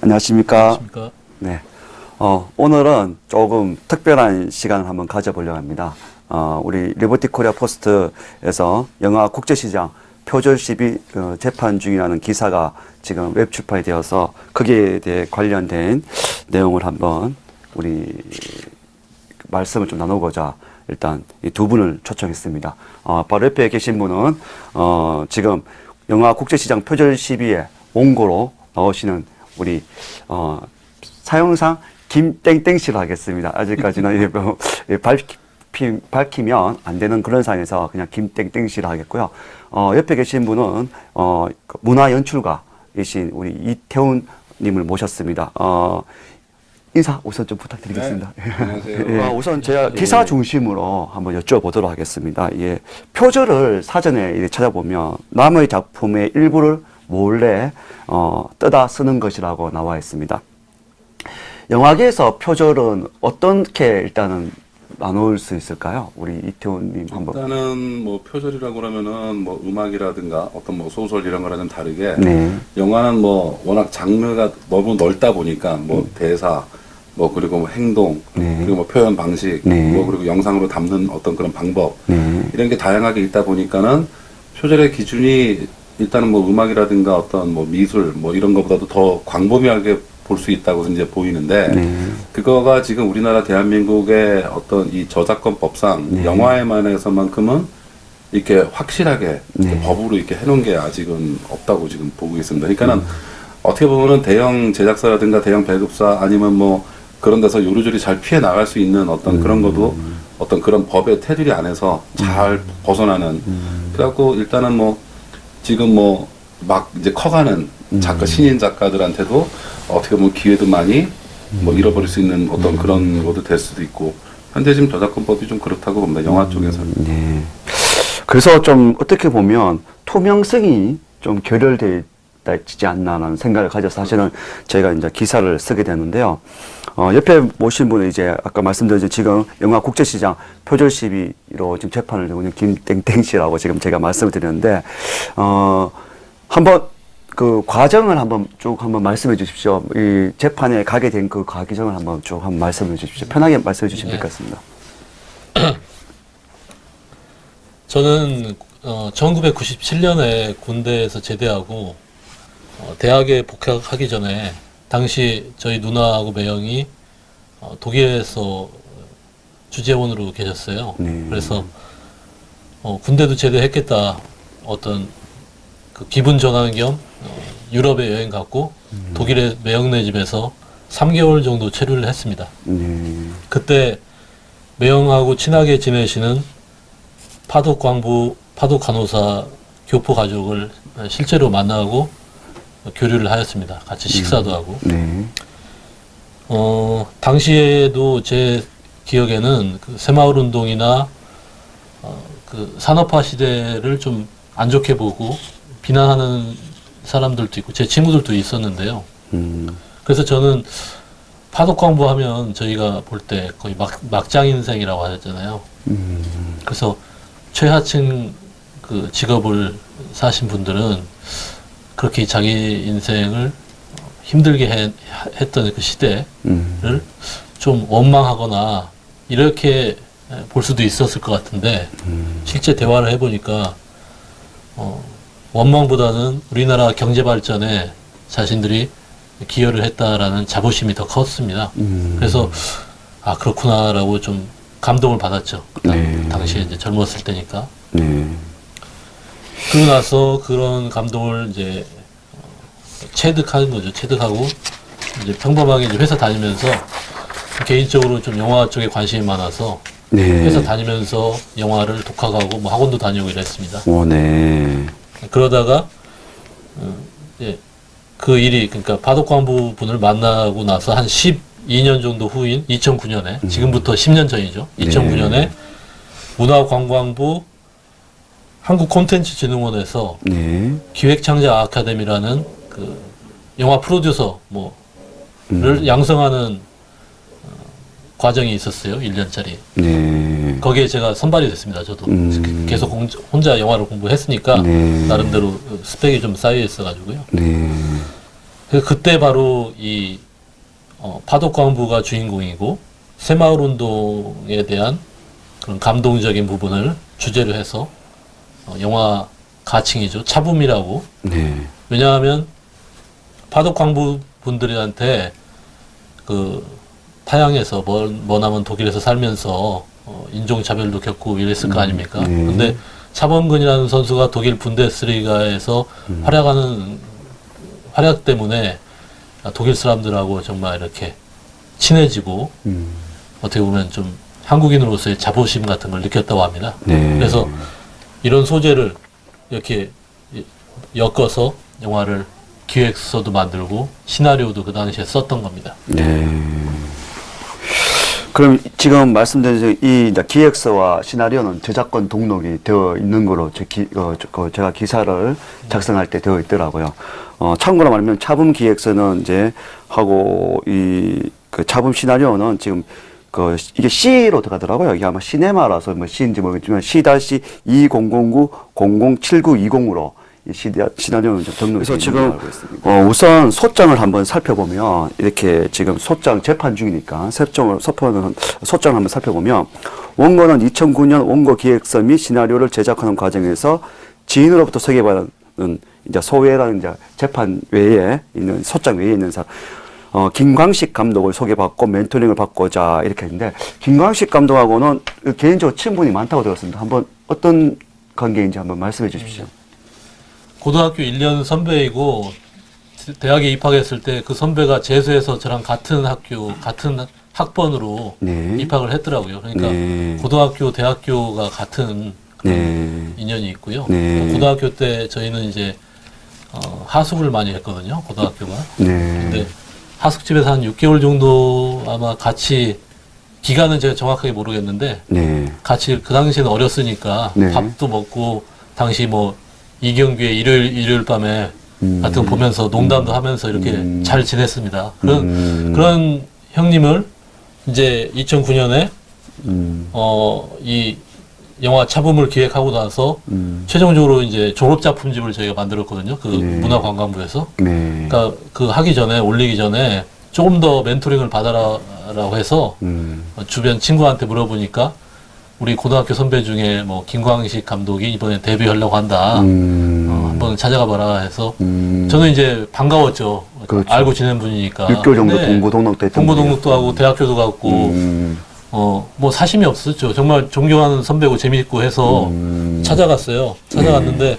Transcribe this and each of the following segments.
안녕하십니까. 안녕하십니까. 네. 오늘은 조금 특별한 시간을 한번 가져보려고 합니다. 우리 리버티 코리아 포스트에서 영화 국제시장 표절 시비 재판 중이라는 기사가 지금 웹 출판이 되어서 거기에 대해 관련된 내용을 한번 우리 말씀을 좀 나누고자 일단 이 두 분을 초청했습니다. 바로 옆에 계신 분은 지금 영화 국제시장 표절 시비의 원고로 나오시는 우리 사용상 김땡땡 씨로 하겠습니다. 아직까지는 밝히면 안 되는 그런 상황에서 그냥 김땡땡 씨로 하겠고요. 옆에 계신 분은 문화 연출가이신 우리 이태훈 님을 모셨습니다. 인사 우선 좀 부탁드리겠습니다. 네, 안녕하세요. 우선 제가 기사 중심으로 한번 여쭤보도록 하겠습니다. 예, 표절을 사전에 찾아보면 남의 작품의 일부를 몰래 뜯어 쓰는 것이라고 나와 있습니다. 영화계에서 표절은 어떻게 일단은 나눌 수 있을까요? 우리 이태훈님 한번. 일단은 뭐 표절이라고 그러면은 뭐 음악이라든가 어떤 뭐 소설 이런 거랑은 다르게 네. 영화는 뭐 워낙 장르가 너무 넓다 보니까 뭐 대사 뭐 그리고 뭐 행동 네. 그리고 뭐 표현 방식 네. 뭐 그리고 영상으로 담는 어떤 그런 방법 네. 이런 게 다양하게 있다 보니까는 표절의 기준이 일단은 뭐 음악이라든가 어떤 뭐 미술 뭐 이런 것보다도 더 광범위하게 볼 수 있다고 이제 보이는데 네. 그거가 지금 우리나라 대한민국의 어떤 이 저작권법상 네. 영화에만해서만큼은 이렇게 확실하게 네. 법으로 이렇게 해놓은 게 아직은 없다고 지금 보고 있습니다. 그러니까는 어떻게 보면은 대형 제작사라든가 대형 배급사 아니면 뭐 그런 데서 요리조리 잘 피해 나갈 수 있는 어떤 그런 것도 어떤 그런 법의 테두리 안에서 잘 벗어나는 그래갖고 일단은 뭐 지금 뭐 막 이제 커가는 작가 신인 작가들한테도 어떻게 보면 기회도 많이 뭐 잃어버릴 수 있는 어떤 그런 것도 될 수도 있고 현재 지금 저작권법이 좀 그렇다고 봅니다. 영화 쪽에서는. 네. 그래서 좀 어떻게 보면 투명성이 좀 결여되지 않나라는 생각을 가져서 사실은 저희가 이제 기사를 쓰게 되는데요. 옆에 모신 분은 이제 아까 말씀드린 지금 영화 국제시장 표절 시비로 지금 재판을 내고 있는 김땡땡 씨라고 지금 제가 말씀을 드렸는데, 한번 그 과정을 한번 쭉 한번 말씀해 주십시오. 이 재판에 가게 된 그 과정을 한번 쭉 한번 말씀해 주십시오. 편하게 말씀해 주시면 될 것 같습니다. 저는 1997년에 군대에서 제대하고 대학에 복학하기 전에 당시 저희 누나하고 매형이 독일에서 주재원으로 계셨어요. 네. 그래서 군대도 제대했겠다. 어떤 그 기분 전환 겸 유럽에 여행 갔고 독일의 매형네 집에서 3개월 정도 체류를 했습니다. 그때 매형하고 친하게 지내시는 파독광부, 파독간호사 교포 가족을 실제로 만나고 교류를 하였습니다. 같이 식사도 하고. 네. 당시에도 제 기억에는 그 새마을 운동이나 그 산업화 시대를 좀 안 좋게 보고 비난하는 사람들도 있고 제 친구들도 있었는데요. 그래서 저는 파독광부 하면 저희가 볼 때 거의 막장 인생이라고 하잖아요. 그래서 최하층 그 직업을 사신 분들은 그렇게 자기 인생을 힘들게 했던 그 시대를 좀 원망하거나 이렇게 볼 수도 있었을 것 같은데 실제 대화를 해보니까 원망보다는 우리나라 경제 발전에 자신들이 기여를 했다라는 자부심이 더 컸습니다. 그래서 아 그렇구나라고 좀 감동을 받았죠. 네. 당시에 이제 젊었을 때니까. 네. 그러고 나서 그런 감동을 이제 체득하는 거죠. 체득하고 이제 평범하게 이제 회사 다니면서 개인적으로 좀 영화 쪽에 관심이 많아서 네. 회사 다니면서 영화를 독학하고 뭐 학원도 다니고 이랬습니다. 오, 네. 그러다가 이제 그 일이 그러니까 파독광부 분을 만나고 나서 한 12년 정도 후인 2009년에 지금부터 10년 전이죠. 2009년에 문화관광부 한국콘텐츠진흥원에서 네. 기획창작 아카데미라는 그 영화 프로듀서 뭐를 양성하는 과정이 있었어요. 1년짜리. 네. 거기에 제가 선발이 됐습니다. 저도 계속 혼자 영화를 공부했으니까 네. 나름대로 스펙이 좀 쌓여 있어가지고요. 네. 그때 바로 이 파독광부가 주인공이고 새마을운동에 대한 그런 감동적인 부분을 주제로 해서 영화 가칭이죠. 차붐이라고. 네. 왜냐하면 파독광부 분들한테 그 타향에서 머나먼 독일에서 살면서 인종차별도 겪고 이랬을 거 아닙니까? 네. 근데 차범근이라는 선수가 독일 분데스리가에서 활약하는 활약 때문에 독일 사람들하고 정말 이렇게 친해지고 어떻게 보면 좀 한국인으로서의 자부심 같은 걸 느꼈다고 합니다. 네. 그래서 이런 소재를 이렇게 엮어서 영화를 기획서도 만들고 시나리오도 그 당시에 썼던 겁니다. 네. 그럼 지금 말씀드린 이 이제 기획서와 시나리오는 저작권 등록이 되어 있는 거로 제가 기사를 작성할 때 되어 있더라고요. 참고로 말하면 차붐 기획서는 이제 하고 그 차붐 시나리오는 지금 이게 C로 들어가더라고요. 이게 아마 시네마라서 뭐 C인지 모르겠지만 C-2090-007920으로 이 시나리오는 좀 등록이 되어 있는 걸로 알고 있습니다. 우선 소장을 한번 살펴보면 이렇게 지금 소장 재판 중이니까 소장을 한번 살펴보면 원고는 2009년 원고 기획서 및 시나리오를 제작하는 과정에서 지인으로부터 소개받은 이제 소외라는 이제 재판 외에 있는 소장 외에 있는 사람 김광식 감독을 소개받고 멘토링을 받고자 이렇게 했는데 김광식 감독하고는 개인적으로 친분이 많다고 들었습니다. 한번 어떤 관계인지 한번 말씀해 주십시오. 고등학교 1년 선배이고 대학에 입학했을 때 그 선배가 재수해서 저랑 같은 학교 같은 학번으로 네. 입학을 했더라고요. 그러니까 네. 고등학교 대학교가 같은 네. 인연이 있고요. 네. 고등학교 때 저희는 이제 하숙을 많이 했거든요. 고등학교가. 네. 근데 하숙집에서 한 6개월 정도 아마 같이 기간은 제가 정확하게 모르겠는데 네. 같이 그 당시에는 어렸으니까 네. 밥도 먹고 당시 뭐 이경규의 일요일 밤에 같은 거 보면서 농담도 하면서 이렇게 잘 지냈습니다. 그런 형님을 이제 2009년에 이 영화 차붐을 기획하고 나서 최종적으로 이제 졸업작품집을 저희가 만들었거든요. 그 네. 문화관광부에서. 네. 그러니까 그 하기 전에 올리기 전에 조금 더 멘토링을 받아라라고 해서 주변 친구한테 물어보니까 우리 고등학교 선배 중에 뭐 김광식 감독이 이번에 데뷔하려고 한다. 한번 찾아가 봐라 해서 저는 이제 반가웠죠. 그렇죠. 알고 지낸 분이니까. 6개월 정도 근데 동고 동록도 했던 동고 동록도 하고 대학교도 갔고 뭐 사심이 없었죠. 정말 존경하는 선배고 재미있고 해서 찾아갔어요. 찾아갔는데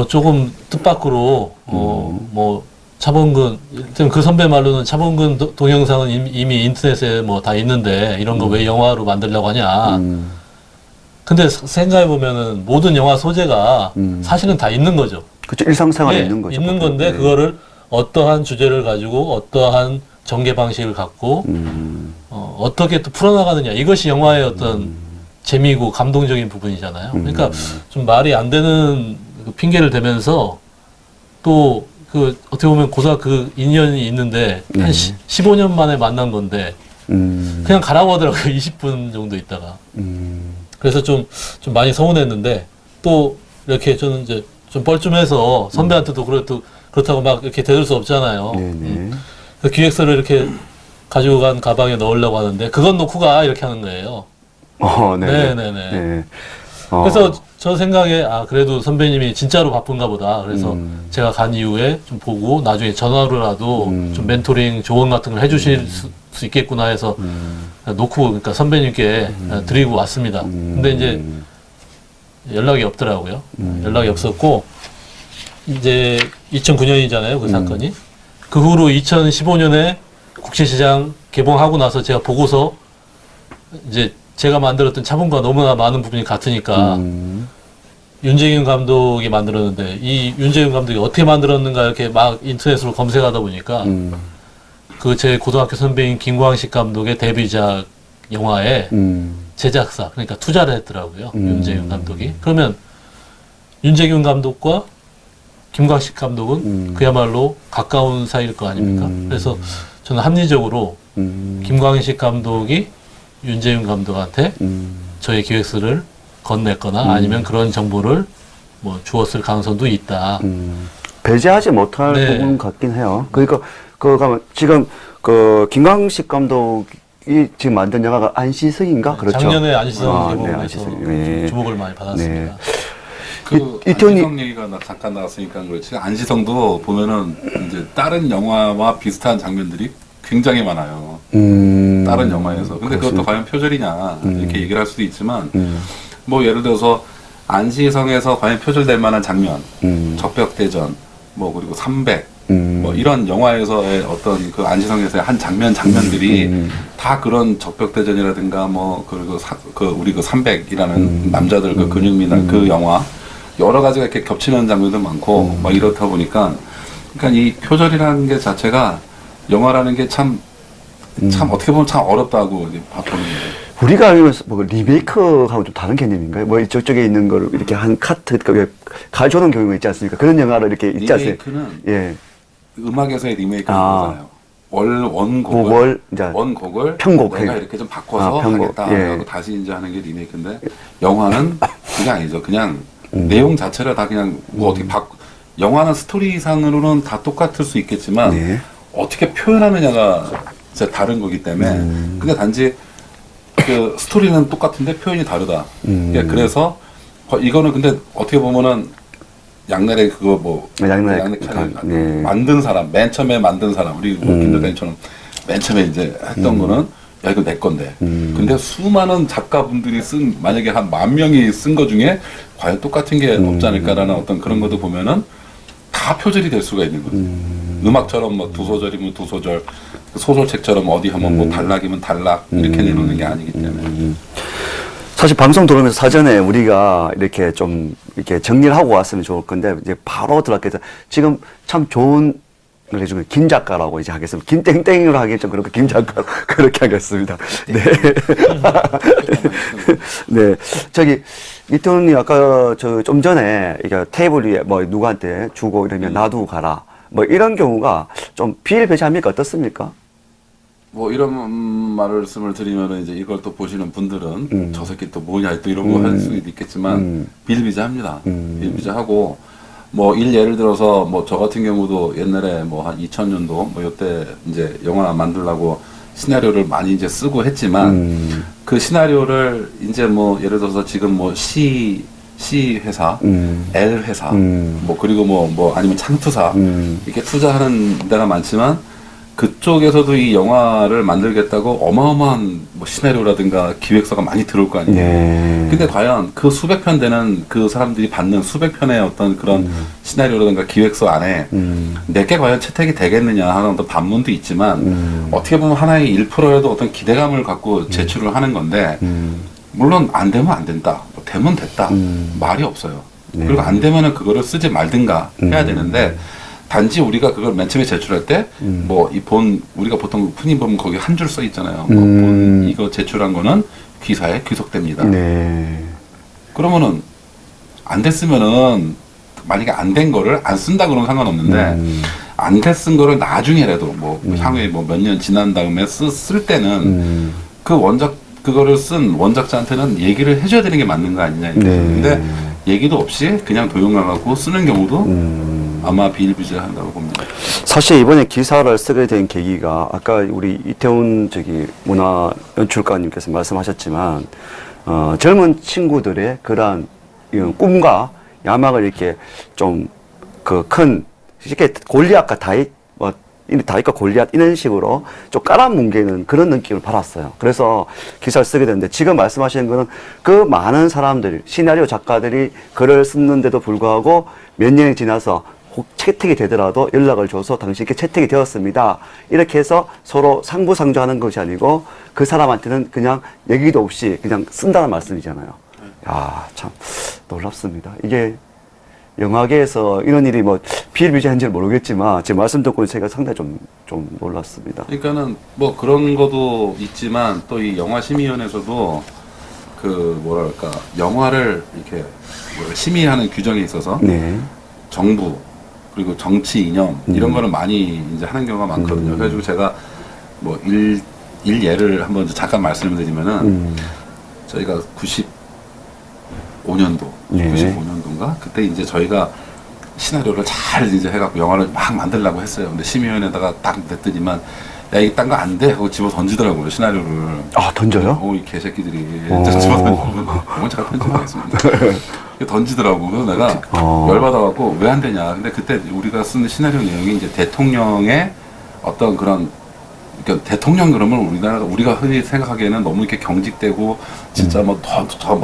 조금 뜻밖으로 뭐 차범근 일단 그 선배 말로는 차범근 동영상은 이미 인터넷에 뭐 다 있는데 이런 거 왜 영화로 만들려고 하냐. 근데 생각해 보면은 모든 영화 소재가 사실은 다 있는 거죠. 그렇죠. 일상생활에 네, 있는 거죠. 있는 건데 네. 그거를 어떠한 주제를 가지고 어떠한 전개 방식을 갖고 어떻게 또 풀어나가느냐 이것이 영화의 어떤 재미고 감동적인 부분이잖아요. 그러니까 좀 말이 안 되는 그 핑계를 대면서 또 그 어떻게 보면 고등학교 인연이 있는데 한 15년 만에 만난 건데 그냥 가라고 하더라고요. 20분 정도 있다가. 그래서 좀 많이 서운했는데 또 이렇게 저는 이제 좀 뻘쭘해서 선배한테도 그렇다고 막 이렇게 대들 수 없잖아요. 네네. 그 기획서를 이렇게 가지고 간 가방에 넣으려고 하는데 그건 놓고 가 이렇게 하는 거예요. 네네. 네네네. 네. 그래서 저 생각에 그래도 선배님이 진짜로 바쁜가 보다. 그래서 제가 간 이후에 좀 보고 나중에 전화로라도 좀 멘토링 조언 같은 걸 해주실 수 있겠구나 해서 놓고 그러니까 선배님께 드리고 왔습니다. 근데 이제 연락이 없더라고요. 연락이 없었고 이제 2009년이잖아요. 그 사건이. 그 후로 2015년에 국제시장 개봉하고 나서 제가 보고서 이제 제가 만들었던 차분과 너무나 많은 부분이 같으니까 윤재균 감독이 만들었는데 이 윤재균 감독이 어떻게 만들었는가 이렇게 막 인터넷으로 검색하다 보니까 그 제 고등학교 선배인 김광식 감독의 데뷔작 영화에 제작사 그러니까 투자를 했더라고요. 윤재균 감독이. 그러면 윤재균 감독과 김광식 감독은 그야말로 가까운 사이일 거 아닙니까? 그래서 저는 합리적으로 김광식 감독이 윤재윤 감독한테 저의 기획서를 건넸거나 아니면 그런 정보를 뭐 주었을 가능성도 있다. 배제하지 못할 네. 부분 같긴 해요. 그러니까 가면 지금 김광식 감독이 지금 만든 영화가 안시성인가 그렇죠. 작년에 안시성 네, 개봉해서 안시성. 예. 주목을 많이 받았습니다. 네. 그 이태원이- 안시성 얘기가 잠깐 나왔으니까 그렇지. 안시성도 보면은 이제 다른 영화와 비슷한 장면들이 굉장히 많아요. 다른 영화에서. 근데 그것도 과연 표절이냐 이렇게 얘기를 할 수도 있지만 뭐 예를 들어서 안시성에서 과연 표절될 만한 장면, 적벽대전, 뭐 그리고 300, 뭐 이런 영화에서의 어떤 그 안시성에서의 한 장면들이 다 그런 적벽대전이라든가 뭐 그리고 우리 그 300이라는 남자들 그 근육미나 그 영화 여러 가지가 이렇게 겹치는 장면도 많고 막 이렇다 보니까 그러니까 이 표절이라는 게 자체가 영화라는 게 참 어떻게 보면 참 어렵다고 이제 보는 거예요. 우리가 알면 뭐 리메이크하고 좀 다른 개념인가요? 뭐 이쪽에 있는 거를 이렇게 한 카트, 그러니까 가져오는 경우가 있지 않습니까? 그런 영화를 이렇게 있지 않습니까? 리메이크는 예. 음악에서의 리메이크는 아. 거잖아요. 원곡을 그걸 이제 원곡을 편곡 내가 해. 이렇게 좀 바꿔서 편곡. 하겠다 예. 하고 다시 이제 하는 게 리메이크인데 영화는 그게 아니죠. 그냥 내용 자체를 다 그냥 뭐 어떻게 영화는 스토리상으로는 다 똑같을 수 있겠지만 네. 어떻게 표현하느냐가 진짜 다른 거기 때문에 근데 단지 그 스토리는 똑같은데 표현이 다르다. 그러니까 그래서 이거는 근데 어떻게 보면은 양날의 그거 뭐 양날의 칼 네. 만든 사람 맨 처음에 만든 사람 우리 뭐 김대단처럼 맨 처음에 이제 했던 거는 야 이거 내 건데 근데 수많은 작가분들이 쓴 만약에 한 10,000명이 쓴 거 중에 과연 똑같은 게 없지 않을까라는 어떤 그런 것도 보면은 다 표절이 될 수가 있는 거죠. 음악처럼 뭐 두 소절이면 두 소절, 소설책처럼 어디 하면 뭐 단락이면 단락 이렇게 내놓는 게 아니기 때문에. 사실 방송 들어오면서 사전에 우리가 이렇게 좀 이렇게 정리를 하고 왔으면 좋을 건데 이제 바로 들어갔게 돼서 지금 참 좋은 걸 해주는 김 작가라고 이제 하겠습니다. 김땡땡으로 하기 좀 그렇고 김 작가로 그렇게 하겠습니다. 네. 네. 저기 이태원이 아까 좀 전에 이게 테이블 위에 뭐 누구한테 주고 이러면 놔두고 가라. 뭐 이런 경우가 좀 비일비재합니까? 어떻습니까? 뭐 이런 말씀을 드리면은 이제 이걸 또 보시는 분들은 저 새끼 또 뭐냐 또 이런 거 할 수도 있겠지만 비일비재합니다. 비일비재하고 뭐 예를 들어서 뭐 저 같은 경우도 옛날에 뭐 한 2000년도 뭐 요때 이제 영화 만들려고 시나리오를 많이 이제 쓰고 했지만 그 시나리오를 이제 뭐 예를 들어서 지금 뭐 C 회사, L 회사, 뭐 그리고 뭐 아니면 창투사 이렇게 투자하는 데가 많지만 그쪽에서도 이 영화를 만들겠다고 어마어마한 뭐 시나리오라든가 기획서가 많이 들어올 거 아니에요. 네. 근데 과연 그 수백 편 되는 그 사람들이 받는 수백 편의 어떤 그런 시나리오라든가 기획서 안에 내게 과연 채택이 되겠느냐 하는 어떤 반문도 있지만 어떻게 보면 하나의 1%라도 어떤 기대감을 갖고 제출을 하는 건데 물론 안 되면 안 된다, 뭐 되면 됐다 말이 없어요. 네. 그리고 안 되면은 그거를 쓰지 말든가 해야 되는데 단지 우리가 그걸 맨 처음에 제출할 때 뭐 이 우리가 보통 흔히 보면 거기 한 줄 써 있잖아요. 뭐 본 이거 제출한 거는 귀사에 귀속됩니다. 네. 그러면은 안 됐으면은 만약에 안 된 거를 안 쓴다 그러면 상관없는데 안 됐은 거를 나중에라도 뭐 향후에 뭐 몇 년 지난 다음에 쓸 때는 그 그거를 쓴 원작자한테는 얘기를 해줘야 되는 게 맞는 거 아니냐. 네. 근데 얘기도 없이 그냥 도용나가고 쓰는 경우도 아마 비일비재한다고 봅니다. 사실 이번에 기사를 쓰게 된 계기가 아까 우리 이태훈 문화 연출가님께서 말씀하셨지만 젊은 친구들의 그러한 꿈과 야망을 이렇게 좀 쉽게 골리앗과 다윗과 골리앗 이런 식으로 좀 깔아뭉개는 그런 느낌을 받았어요. 그래서 기사를 쓰게 됐는데 지금 말씀하시는 거는 그 많은 사람들이 시나리오 작가들이 글을 쓰는데도 불구하고 몇 년이 지나서 혹 채택이 되더라도 연락을 줘서 당신께 채택이 되었습니다. 이렇게 해서 서로 상부상조하는 것이 아니고 그 사람한테는 그냥 얘기도 없이 그냥 쓴다는 말씀이잖아요. 야, 참 놀랍습니다. 이게 영화계에서 이런 일이 뭐 비일비재한지는 모르겠지만 지금 말씀 듣고 제가 상당히 좀 놀랐습니다. 그러니까는 뭐 그런 것도 있지만 또 이 영화심의위원회에서도 그 뭐랄까 영화를 이렇게 심의하는 규정에 있어서 네. 정부 그리고 정치 이념 이런 거를 많이 이제 하는 경우가 많거든요. 그래가지고 제가 뭐 예를 한번 잠깐 말씀을 드리면은 저희가 95년도, 네. 95년도인가 그때 이제 저희가 시나리오를 잘 이제 해갖고 영화를 막 만들려고 했어요. 근데 심의위원회에다가 딱 냈더니만 야, 이 딴 거 안 돼 하고 집어 던지더라고요, 시나리오를. 아, 던져요? 이 개새끼들이. 집어 던지고, 제가 편집하겠습니다. 던지더라고. 그래서 내가 열받아갖고 왜 안 되냐. 근데 그때 우리가 쓴 시나리오 내용이 이제 대통령의 어떤 그런, 그러니까 대통령 그러면 우리가 흔히 생각하기에는 너무 이렇게 경직되고, 진짜 뭐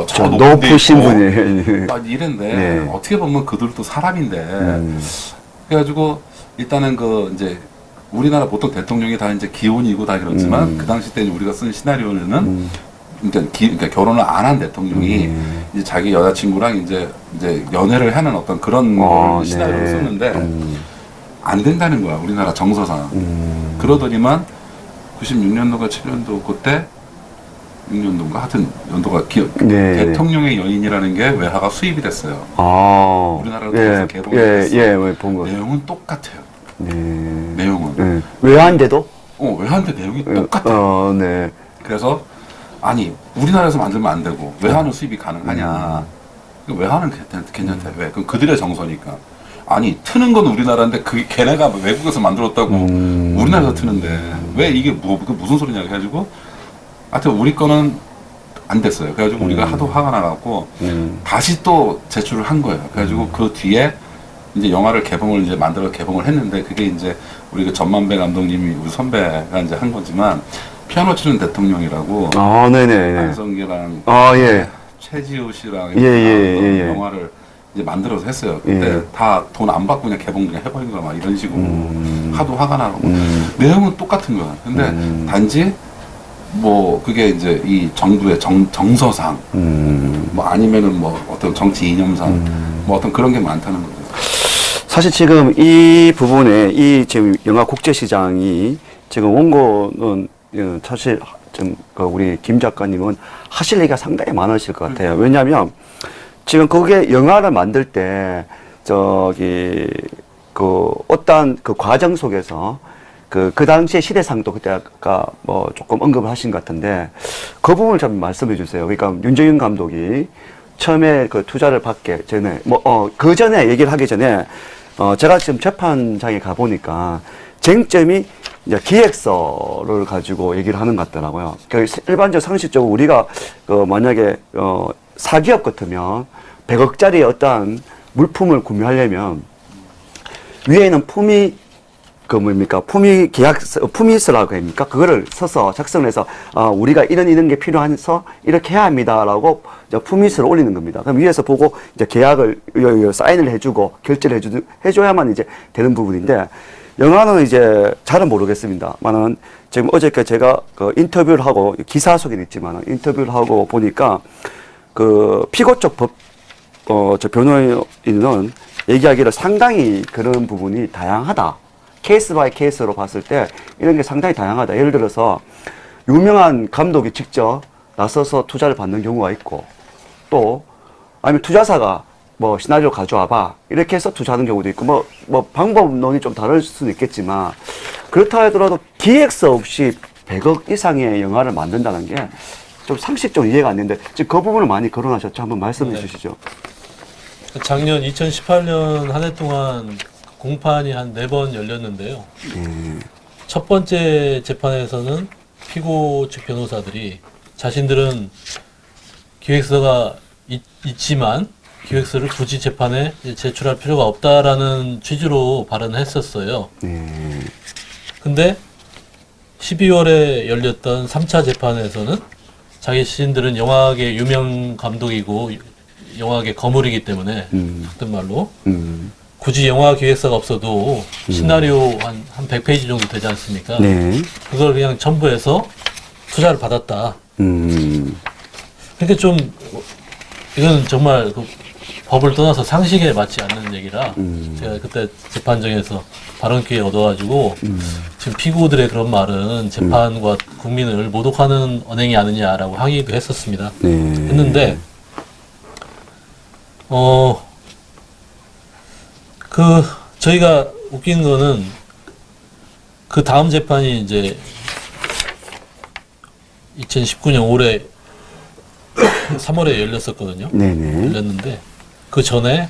저 높으신 분이. 막 이랬는데, 네. 어떻게 보면 그들도 사람인데, 그래가지고 일단은 이제 우리나라 보통 대통령이 다 이제 기혼이고 다 그렇지만 그 당시 때 우리가 쓴 시나리오는 그러니까 결혼을 안 한 대통령이 이제 자기 여자친구랑 이제 연애를 하는 어떤 그런 걸 시나리오를 썼는데 안 된다는 거야, 우리나라 정서상. 그러더니만 96년도가 7년도 그때 6년도인가 하여튼 연도가 대통령의 여인이라는 게 외화가 수입이 됐어요. 우리나라로 들어서 개봉했어요. 본 거. 내용은 똑같아요. 네. 내용은. 외환인데도? 외환인데 내용이 똑같아요. 네. 그래서 아니 우리나라에서 만들면 안 되고 외환은 수입이 가능하냐? 외환은 괜찮대. 왜? 그럼 그들의 정서니까. 아니 트는 건 우리나라인데 그게 걔네가 외국에서 만들었다고 우리나라에서 트는데 왜 이게 무슨 소리냐 해가지고 하여튼 우리 거는 안 됐어요. 그래가지고 우리가 하도 화가 나갖고 다시 또 제출을 한 거예요. 그래가지고 그 뒤에 이제 영화를 이제 만들어 개봉을 했는데 그게 이제 우리 그 전만배 감독님이 우리 선배가 이제 한 거지만 피아노 치는 대통령이라고 네네. 안성기랑 예. 최지우 씨랑 예. 영화를 이제 만들어서 했어요. 그때 다 돈 안 받고 그냥 개봉 그냥 해버린 거야 막 이런 식으로 하도 화가 나고 내용은 똑같은 거야. 근데 단지 뭐 그게 이제 이 정부의 정서상 뭐 아니면은 뭐 어떤 정치 이념상 뭐 어떤 그런 게 많다는 거죠. 사실 지금 이 부분에 지금 영화 국제시장이 지금 원고는 사실 좀 우리 김 작가님은 하실 얘기가 상당히 많으실 것 같아요. 왜냐하면 지금 그게 영화를 만들 때 어떤 그 과정 속에서 그 당시의 시대상도 그때 아까 뭐 조금 언급을 하신 것 같은데 그 부분을 좀 말씀해 주세요. 그러니까 윤정윤 감독이 처음에 그 투자를 받기 전에 그 전에 얘기를 하기 전에 제가 지금 재판장에 가보니까 쟁점이 이제 기획서를 가지고 얘기를 하는 것 같더라고요. 그러니까 일반적 상식적으로 우리가 만약에 사기업 같으면 100억짜리 어떠한 물품을 구매하려면 위에는 품위 계약서, 품위서라고 합니까? 그거를 써서 작성해서 우리가 이런 게 필요해서 이렇게 해야 합니다라고 품위서를 올리는 겁니다. 그럼 위에서 보고 이제 계약을 사인을 해주고 결제를 해줘야만 이제 되는 부분인데 영화는 이제 잘은 모르겠습니다만은 지금 어저께 제가 인터뷰를 하고 기사 속에 있지만 인터뷰를 하고 보니까 그 피고 쪽 저 변호인은 얘기하기를 상당히 그런 부분이 다양하다. 케이스 바이 케이스로 봤을 때 이런 게 상당히 다양하다. 예를 들어서 유명한 감독이 직접 나서서 투자를 받는 경우가 있고 또 아니면 투자사가 뭐 시나리오 가져와봐 이렇게 해서 투자하는 경우도 있고 뭐 방법론이 좀 다를 수는 있겠지만 그렇다 하더라도 기획서 없이 100억 이상의 영화를 만든다는 게 좀 상식적으로 이해가 안 되는데 지금 그 부분을 많이 거론하셨죠. 한번 말씀해 주시죠. 작년 2018년 한 해 동안 공판이 한 4번 열렸는데요. 첫 번째 재판에서는 피고 측 변호사들이 자신들은 기획서가 있지만 기획서를 굳이 재판에 제출할 필요가 없다라는 취지로 발언을 했었어요. 근데 12월에 열렸던 3차 재판에서는 자신들은 영화계 유명 감독이고 영화계 거물이기 때문에 속된 말로 굳이 영화 기획서가 없어도 시나리오 한 100페이지 정도 되지 않습니까? 네. 그걸 그냥 첨부해서 투자를 받았다. 그러니까 좀 이건 정말 그 법을 떠나서 상식에 맞지 않는 얘기라 제가 그때 재판정에서 발언 기회 얻어가지고 지금 피고들의 그런 말은 재판과 국민을 모독하는 언행이 아니냐라고 항의도 했었습니다. 했는데 저희가 웃긴 거는 그 다음 재판이 이제 2019년 올해 3월에 열렸었거든요. 네네. 열렸는데 그 전에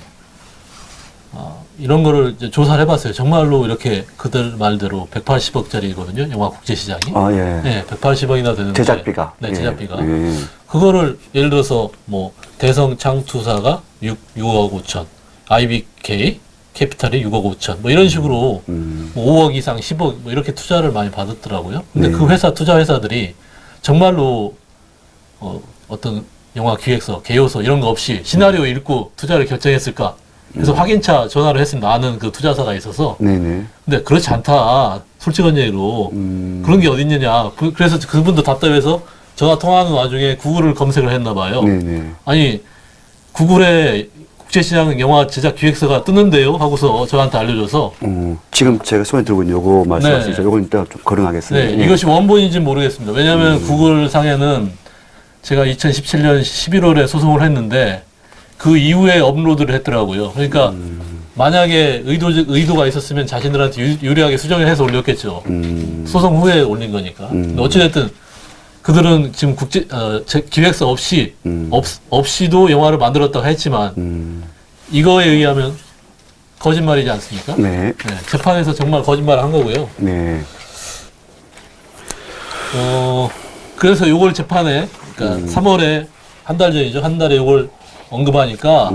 이런 거를 이제 조사를 해봤어요. 정말로 이렇게 그들 말대로 180억짜리거든요. 영화 국제 시장이. 아, 예. 네, 180억이나 되는데 제작비가. 네, 예. 제작비가. 예. 그거를 예를 들어서 뭐 대성 창투사가 6억 5천, IBK 캐피탈이 6억 5천, 뭐 이런 식으로 뭐 5억 이상 10억 뭐 이렇게 투자를 많이 받았더라고요. 근데 네. 그 회사 투자 회사들이 정말로 어떤 영화 기획서, 개요서 이런 거 없이 시나리오 읽고 투자를 결정했을까? 그래서 확인차 전화를 했습니다. 아는 그 투자사가 있어서. 네네. 근데 그렇지 않다. 솔직한 얘기로. 그런 게 어딨느냐. 그래서 그분도 답답해서 전화 통화하는 와중에 구글을 검색을 했나 봐요. 네네. 아니, 구글에 국제시장 영화 제작 기획서가 뜨는데요? 하고서 저한테 알려줘서. 지금 제가 손에 들고 있는 요거 말씀하시죠. 네. 요건 이따 좀 거론하겠습니다. 네, 예. 이것이 원본인지 모르겠습니다. 왜냐하면 구글 상에는 제가 2017년 11월에 소송을 했는데 그 이후에 업로드를 했더라고요. 그러니까 만약에 의도가 있었으면 자신들한테 유리하게 수정을 해서 올렸겠죠. 소송 후에 올린 거니까. 근데 어찌됐든 그들은 지금 기획서 없이 없이도 영화를 만들었다고 했지만 이거에 의하면 거짓말이지 않습니까? 네. 네, 재판에서 정말 거짓말을 한 거고요. 네. 그래서 요걸 재판에 그러니까 3월에 한 달 전이죠. 한 달에 요걸 언급하니까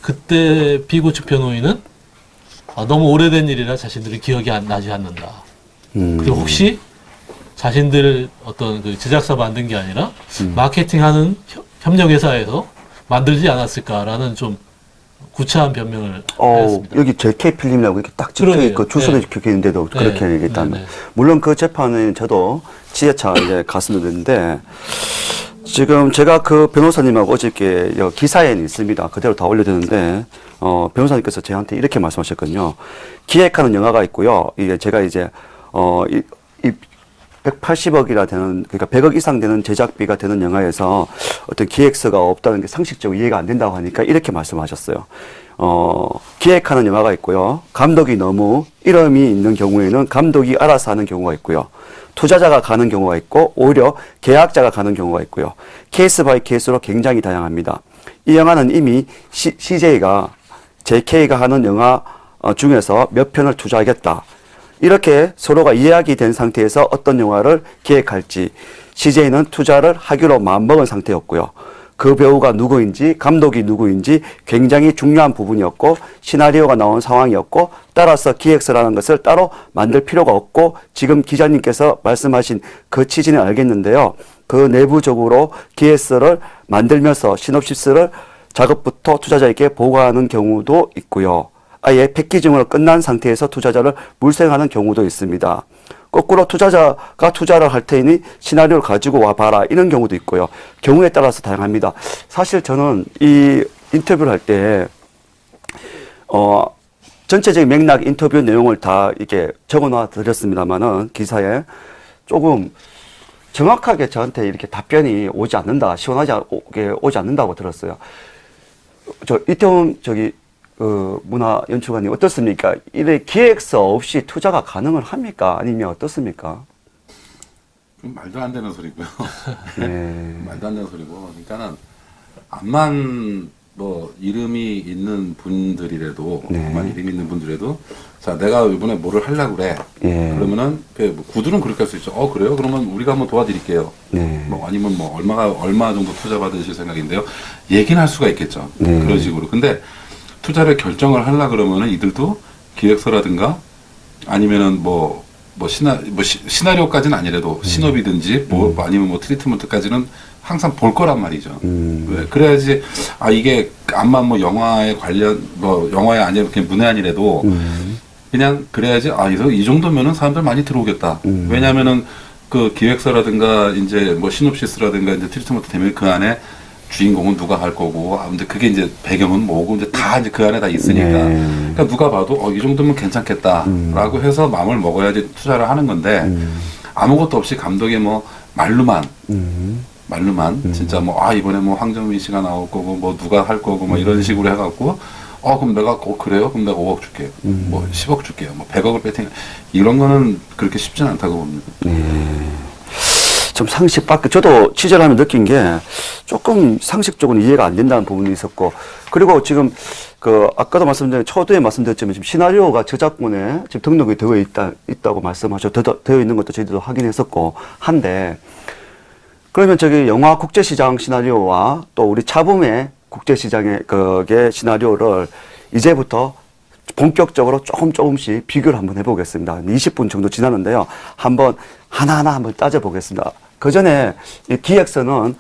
그때 피고 측 변호인은 너무 오래된 일이라 자신들이 기억이 나지 않는다. 그리고 혹시 자신들 어떤 그 제작사 만든 게 아니라 마케팅하는 협력회사에서 만들지 않았을까라는 좀 구차한 변명을 했습니다. 여기 JK 필름이라고 이렇게 딱 찍혀 그러게요. 있고 주소도 네. 적혀 있는데도 그렇게 네. 얘기했다면. 네, 네. 물론 그 재판은 저도 지혜차 이제 갔었는데 지금 제가 그 변호사님하고 어저께 기사에 있습니다. 그대로 다 올려드렸는데 변호사님께서 저한테 이렇게 말씀하셨거든요. 기획하는 영화가 있고요. 이게 제가 이제 이 180억이라 되는, 그러니까 100억 이상 되는 제작비가 되는 영화에서 어떤 기획서가 없다는 게 상식적으로 이해가 안 된다고 하니까 이렇게 말씀하셨어요. 기획하는 영화가 있고요. 감독이 너무 이름이 있는 경우에는 감독이 알아서 하는 경우가 있고요. 투자자가 가는 경우가 있고 오히려 계약자가 가는 경우가 있고요. 케이스 바이 케이스로 굉장히 다양합니다. 이 영화는 이미 CJ가 JK가 하는 영화 중에서 몇 편을 투자하겠다. 이렇게 서로가 이야기 된 상태에서 어떤 영화를 기획할지 CJ는 투자를 하기로 마음먹은 상태였고요. 그 배우가 누구인지 감독이 누구인지 굉장히 중요한 부분이었고 시나리오가 나온 상황이었고 따라서 기획서라는 것을 따로 만들 필요가 없고 지금 기자님께서 말씀하신 그 취지는 알겠는데요. 그 내부적으로 기획서를 만들면서 시놉시스를 작업부터 투자자에게 보고하는 경우도 있고요. 아예 패키징으로 끝난 상태에서 투자자를 물색하는 경우도 있습니다. 거꾸로 투자자가 투자를 할 테니 시나리오를 가지고 와봐라 이런 경우도 있고요. 경우에 따라서 다양합니다. 사실 저는 이 인터뷰를 할 때 전체적인 맥락 인터뷰 내용을 다 이렇게 적어놔 드렸습니다만은 기사에 조금 정확하게 저한테 이렇게 답변이 오지 않는다, 시원하게 오지 않는다고 들었어요. 이태원 문화연출관님 어떻습니까? 이래 기획서 없이 투자가 가능을 합니까? 아니면 어떻습니까? 말도 안 되는 소리고요. 네. 말도 안 되는 소리고. 그러니까는 암만 뭐 이름이 있는 분들이라도, 네. 암만 이름이 있는 분들이라도, 자 내가 이번에 뭐를 하려고 그래. 예. 그러면은 뭐 구두는 그렇게 할 수 있죠. 그래요? 그러면 우리가 한번 도와드릴게요. 네. 뭐 아니면 뭐 얼마 정도 투자 받으실 생각인데요. 얘기는 할 수가 있겠죠. 네. 그런 식으로. 근데 투자를 결정을 하려 그러면은 이들도 기획서라든가 아니면은 시나리오까지는 아니라도 신업이든지 아니면 뭐 트리트먼트까지는 항상 볼 거란 말이죠. 왜? 그래야지 이게 암만 뭐 영화에 관련 영화에 아니면 그냥 문외한이라도 그냥 그래야지 이 정도면은 사람들 많이 들어오겠다. 왜냐면은 그 기획서라든가 이제 뭐 시놉시스라든가 이제 트리트먼트 되면 그 안에 주인공은 누가 할 거고, 근데 그게 이제 배경은 뭐고, 이제 다 이제 그 안에 다 있으니까. 네. 그러니까 누가 봐도, 이 정도면 괜찮겠다라고 해서 마음을 먹어야지 투자를 하는 건데, 아무것도 없이 감독의 뭐, 말로만, 진짜 뭐, 이번에 뭐 황정민 씨가 나올 거고, 뭐 누가 할 거고, 뭐 이런 식으로 해갖고, 그럼 내가, 그래요? 그럼 내가 5억 줄게요. 뭐 10억 줄게요. 뭐 100억을 배팅. 이런 거는 그렇게 쉽진 않다고 봅니다. 좀 상식 밖에, 저도 취재를 하면 느낀 게 조금 상식적으로 이해가 안 된다는 부분이 있었고, 그리고 지금 아까도 말씀드린, 초두에 말씀드렸지만, 지금 시나리오가 저작권에 지금 등록이 있다고 되어 있는 것도 저희도 확인했었고, 한데, 그러면 저기 영화 국제시장 시나리오와 또 우리 차붐의 국제시장의 시나리오를 이제부터 본격적으로 조금씩 비교를 한번 해보겠습니다. 20분 정도 지났는데요. 한번 하나하나 한번 따져보겠습니다. 그 전에 이 기획서는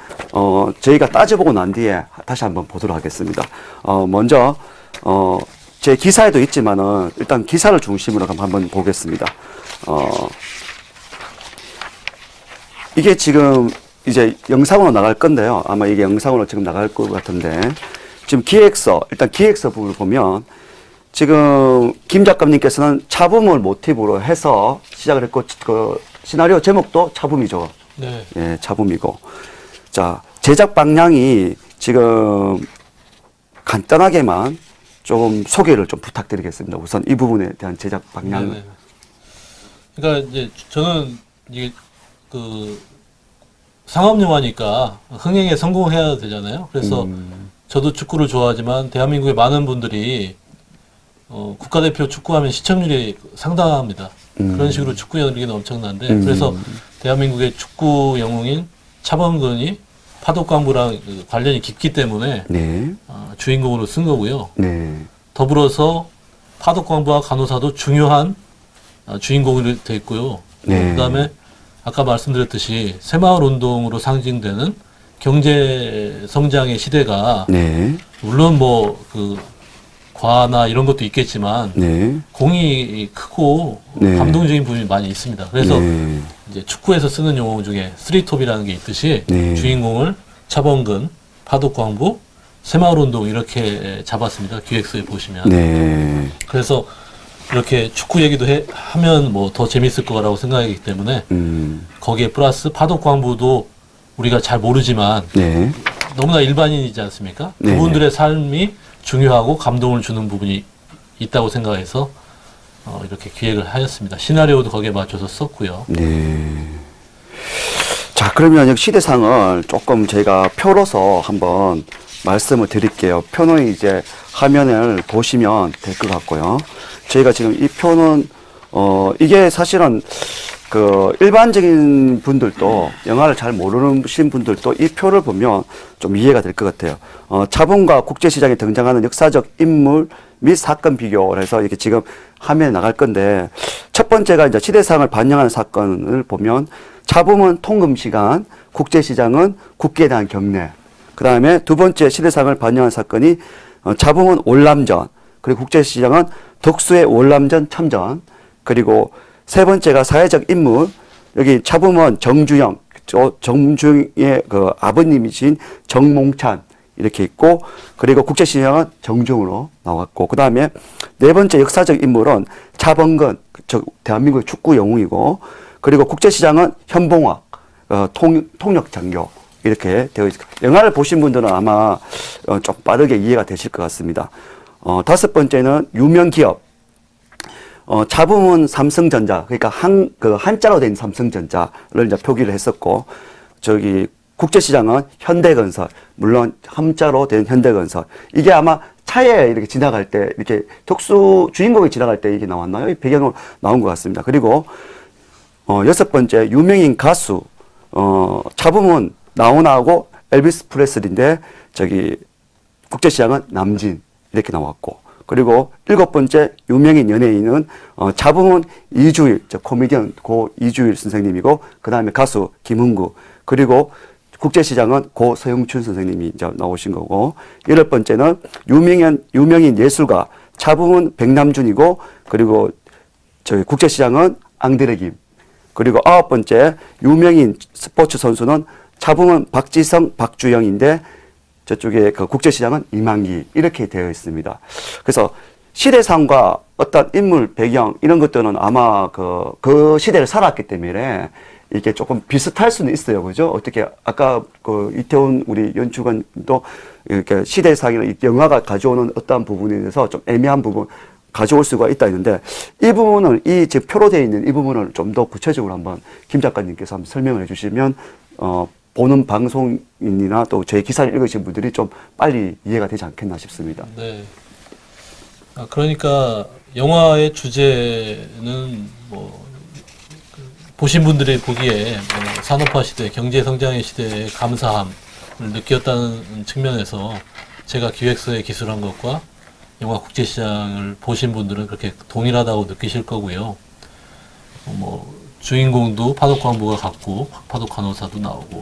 저희가 따져보고 난 뒤에 다시 한번 보도록 하겠습니다. 먼저 제 기사에도 있지만은 일단 기사를 중심으로 한번 보겠습니다. 이게 지금 이제 영상으로 나갈 건데요. 아마 이게 영상으로 지금 나갈 것 같은데 지금 일단 기획서 부분을 보면 지금 김 작가님께서는 차붐을 모티브로 해서 시작을 했고 시나리오 제목도 차붐이죠. 네. 예, 차붐이고. 자, 제작 방향이 지금 간단하게만 좀 소개를 좀 부탁드리겠습니다. 우선 이 부분에 대한 제작 방향. 네네. 그러니까 이제 저는 이게 상업 영화니까 흥행에 성공해야 되잖아요. 그래서 저도 축구를 좋아하지만 대한민국의 많은 분들이 국가대표 축구하면 시청률이 상당합니다. 그런 식으로 축구 열기는 엄청난데 그래서 대한민국의 축구 영웅인 차범근이 파독광부랑 관련이 깊기 때문에 네. 주인공으로 쓴 거고요. 네. 더불어서 파독광부와 간호사도 중요한 주인공이 돼 있고요. 네. 그다음에 아까 말씀드렸듯이 새마을 운동으로 상징되는 경제 성장의 시대가 네. 물론 과나 이런 것도 있겠지만 네. 공이 크고 네. 감동적인 부분이 많이 있습니다. 그래서 네. 이제 축구에서 쓰는 용어 중에 쓰리톱이라는 게 있듯이 네. 주인공을 차범근, 파독광부, 새마을운동 이렇게 잡았습니다. 기획서에 보시면. 네. 그래서 이렇게 축구 얘기도 하면 더 재밌을 거라고 생각하기 때문에 거기에 플러스 파독광부도 우리가 잘 모르지만 네. 너무나 일반인이지 않습니까? 네. 그분들의 삶이 중요하고 감동을 주는 부분이 있다고 생각해서 이렇게 기획을 하였습니다. 시나리오도 거기에 맞춰서 썼고요. 네. 자, 그러면 여기 시대상을 조금 저희가 표로서 한번 말씀을 드릴게요. 표는 이제 화면을 보시면 될 것 같고요. 저희가 지금 이 표는, 이게 사실은 일반적인 분들도, 영화를 잘 모르신 분들도 이 표를 보면 좀 이해가 될 것 같아요. 차범과 국제시장에 등장하는 역사적 인물 및 사건 비교를 해서 이렇게 지금 화면에 나갈 건데, 첫 번째가 이제 시대상을 반영하는 사건을 보면, 차범은 통금시간, 국제시장은 국기에 대한 경례. 그 다음에 두 번째 시대상을 반영한 사건이, 차범은 월남전, 그리고 국제시장은 덕수의 월남전 참전, 그리고 세 번째가 사회적 인물, 여기 차범은 정주영, 정주영의 아버님이신 정몽찬, 이렇게 있고, 그리고 국제시장은 정중으로 나왔고, 그 다음에 네 번째 역사적 인물은 차범근, 대한민국의 축구 영웅이고, 그리고 국제시장은 현봉학, 통역장교, 이렇게 되어 있습니다. 영화를 보신 분들은 아마 좀 빠르게 이해가 되실 것 같습니다. 다섯 번째는 유명 기업. 차범은 삼성전자, 그러니까 한자로 된 삼성전자를 이제 표기를 했었고, 국제시장은 현대건설, 물론 한자로 된 현대건설. 이게 아마 차에 이렇게 지나갈 때, 이렇게 주인공이 지나갈 때 이게 나왔나요? 이 배경으로 나온 것 같습니다. 그리고, 여섯 번째, 유명인 가수, 차범은 나훈아하고 엘비스 프레슬리인데, 국제시장은 남진, 이렇게 나왔고, 그리고 일곱 번째 유명인 연예인은 차범은 이주일, 코미디언 고 이주일 선생님이고, 그 다음에 가수 김흥구, 그리고 국제시장은 고 서영춘 선생님이 이제 나오신 거고, 여덟 번째는 유명인 예술가 차범은 백남준이고, 그리고 국제시장은 앙드레 김, 그리고 아홉 번째 유명인 스포츠 선수는 차범은 박지성, 박주영인데, 저쪽에 국제시장은 이만기, 이렇게 되어 있습니다. 그래서 시대상과 어떤 인물 배경, 이런 것들은 아마 그 시대를 살았기 때문에 이게 조금 비슷할 수는 있어요. 그죠? 어떻게, 아까 이태원 우리 연출관도 이렇게 시대상이나 영화가 가져오는 어떠한 부분에 대해서 좀 애매한 부분 가져올 수가 있다 했는데, 이 부분을, 지금 표로 되어 있는 이 부분을 좀 더 구체적으로 한번 김 작가님께서 한번 설명을 해 주시면, 보는 방송인이나 또 제 기사를 읽으신 분들이 좀 빨리 이해가 되지 않겠나 싶습니다. 네. 그러니까 영화의 주제는 뭐 보신 분들이 보기에 뭐 산업화 시대, 경제 성장의 시대의 감사함을 느꼈다는 측면에서 제가 기획서에 기술한 것과 영화 국제시장을 보신 분들은 그렇게 동일하다고 느끼실 거고요. 뭐 주인공도 파독광부가 같고 파독간호사도 나오고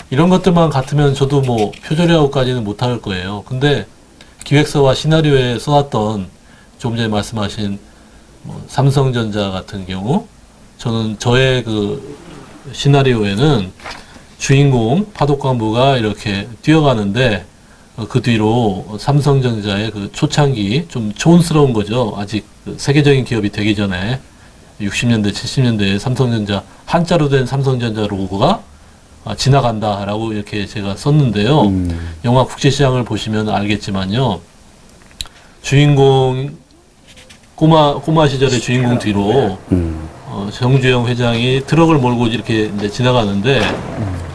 이런 것들만 같으면 저도 뭐 표절이라고까지는 못할 거예요. 근데 기획서와 시나리오에 써놨던 조금 전에 말씀하신 뭐 삼성전자 같은 경우 저는 저의 그 시나리오에는 주인공 파독광부가 이렇게 뛰어가는데 그 뒤로 삼성전자의 그 초창기 좀 촌스러운 거죠. 아직 그 세계적인 기업이 되기 전에 60년대, 70년대에 삼성전자 한자로 된 삼성전자 로고가 지나간다라고 이렇게 제가 썼는데요. 영화 국제시장을 보시면 알겠지만요. 주인공 꼬마 시절의 주인공 뒤로 정주영 회장이 트럭을 몰고 이렇게 이제 지나가는데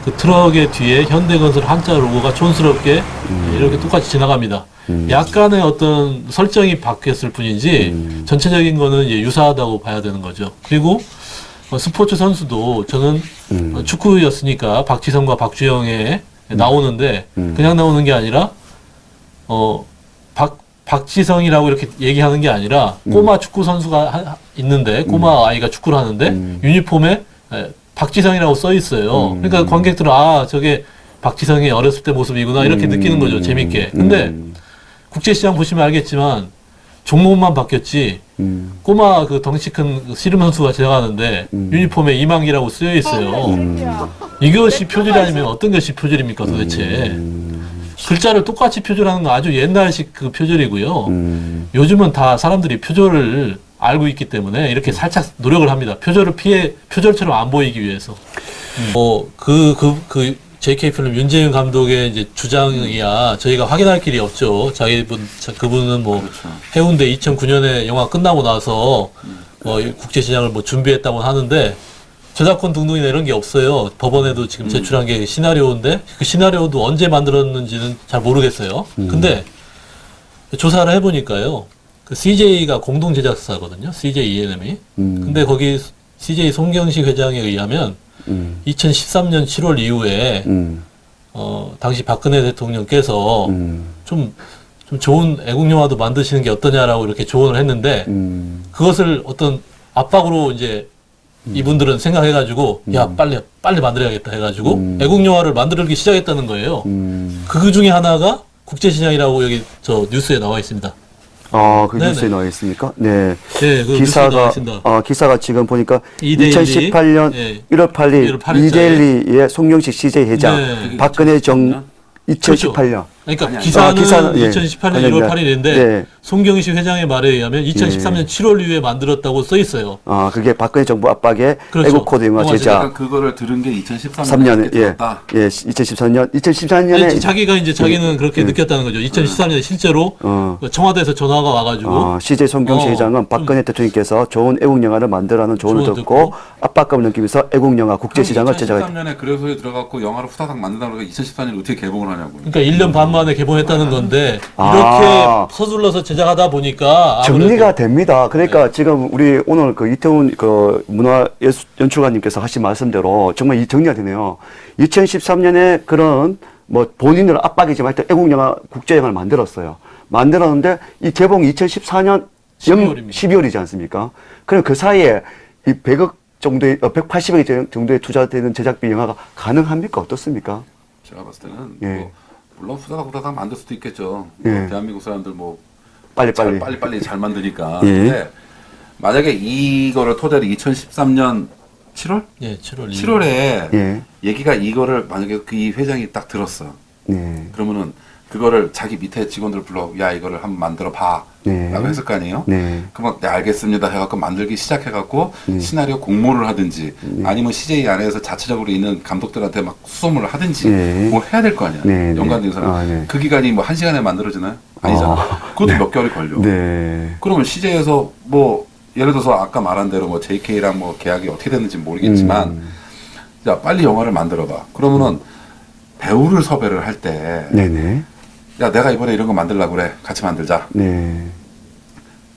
그 트럭의 뒤에 현대건설 한자 로고가 촌스럽게 이렇게 똑같이 지나갑니다. 약간의 어떤 설정이 바뀌었을 뿐이지 전체적인 거는 이제 유사하다고 봐야 되는 거죠. 그리고 스포츠 선수도 저는 축구였으니까 박지성과 박주영에 나오는데 그냥 나오는 게 아니라 박지성이라고 이렇게 얘기하는 게 아니라 꼬마 축구 선수가 있는데 꼬마 아이가 축구를 하는데 유니폼에 박지성이라고 써 있어요. 그러니까 관객들은 저게 박지성이 어렸을 때 모습이구나 이렇게 느끼는 거죠. 재밌게. 근데 국제시장 보시면 알겠지만 종목만 바뀌었지 꼬마 그 덩치 큰 씨름 선수가 지나가는데 유니폼에 이만기라고 쓰여 있어요. 이것이 표절이 아니면 어떤 것이 표절입니까 도대체? 글자를 똑같이 표절하는 건 아주 옛날식 그 표절이고요. 요즘은 다 사람들이 표절을 알고 있기 때문에 이렇게 살짝 노력을 합니다. 표절을 피해 표절처럼 안 보이기 위해서. JK 필름 윤재윤 감독의 이제 주장이야 저희가 확인할 길이 없죠. 그분은 뭐 그렇죠. 해운대 2009년에 영화 끝나고 나서 국제시장을 뭐 준비했다고 하는데 저작권 등록이나 이런 게 없어요. 법원에도 지금 제출한 게 시나리오인데 그 시나리오도 언제 만들었는지는 잘 모르겠어요. 근데 조사를 해보니까요. 그 CJ가 공동 제작사거든요. CJ E&M이. 근데 거기 CJ 송경식 회장에 의하면 2013년 7월 이후에 당시 박근혜 대통령께서 좀 좋은 애국 영화도 만드시는 게 어떠냐라고 이렇게 조언을 했는데 그것을 어떤 압박으로 이제 이분들은 생각해가지고 야 빨리 만들어야겠다 해가지고 애국 영화를 만들기 시작했다는 거예요. 그 중에 하나가 국제시장이라고 여기 저 뉴스에 나와 있습니다. 그 뉴스에 나와 있습니까? 네. 네, 그 뉴스에 나와 있습니다. 기사가 지금 보니까 이데일리. 2018년 네. 1월 8일 1월 8일자에. 이데일리의 송영식 CJ 회장, 네. 박근혜 정 2018년. 그러니까 아니, 기사는 예. 2018년 1월 8일인데 네. 송경식 회장의 말에 의하면 2013년 7월 이후에 만들었다고 써 있어요. 그게 박근혜 정부 압박에 그렇죠. 애국 코드 영화 영화 제작. 그러니까 그거를 들은 게 2013년에 3년, 들었다. 2014년에 자기는 그렇게 느꼈다는 거죠. 2013년에 실제로 청와대에서 전화가 와가지고 CJ 송경식 회장은 박근혜 대통령께서 좋은 애국 영화를 만들라는 조언을 조언을 듣고 듣고 압박감을 느끼면서 애국 영화 국제시장을 제작했다. 2013년에 그래서 들어갔고 영화를 후다닥 만든다고 그러니까 2014년에 어떻게 개봉을 하냐고요. 그러니까 1년 반 만에 개봉했다는 건데 아. 이렇게 서둘러서 제작하다 보니까 정리가 됩니다. 그러니까 지금 우리 오늘 그 이태훈 그 문화연출가님께서 하신 말씀대로 정말 이 정리가 되네요. 2013년에 그런 뭐 본인들 압박이지만 하여튼 애국영화 국제영화를 만들었어요. 만들었는데 이 개봉 2014년 12월이지 않습니까? 그럼 그 사이에 이 100억 정도의 180억 정도의 투자되는 제작비 영화가 가능합니까? 어떻습니까? 제가 봤을 때는 예. 뭐 물론 후다닥 만들 수도 있겠죠. 예. 뭐 대한민국 사람들 뭐 빨리 잘 만드니까. 예. 근데 만약에 이거를 토대로 2013년 7월? 예, 7월 7월에 예. 얘기가 이거를 만약에 그 이 회장이 딱 들었어. 네. 그러면은 그거를 자기 밑에 직원들 불러 야 이거를 한번 만들어 봐. 네. 라고 했을 거 아니에요? 네. 그러면 네 알겠습니다 해갖고 만들기 시작해갖고 시나리오 공모를 하든지 아니면 CJ 안에서 자체적으로 있는 감독들한테 막 수소문을 하든지 네. 뭘 해야 될 거 아니야. 네, 연관된 네. 사람. 네. 그 기간이 뭐 1시간에 만들어지나요? 아니잖아. 그것도 몇 개월이 걸려. 네. 그러면 CJ에서 뭐 예를 들어서 아까 말한 대로 뭐 JK랑 뭐 계약이 어떻게 됐는지 모르겠지만 자 빨리 영화를 만들어봐. 그러면은 배우를 섭외를 할 때 네네. 야 내가 이번에 이런 거 만들려고 그래. 같이 만들자. 네.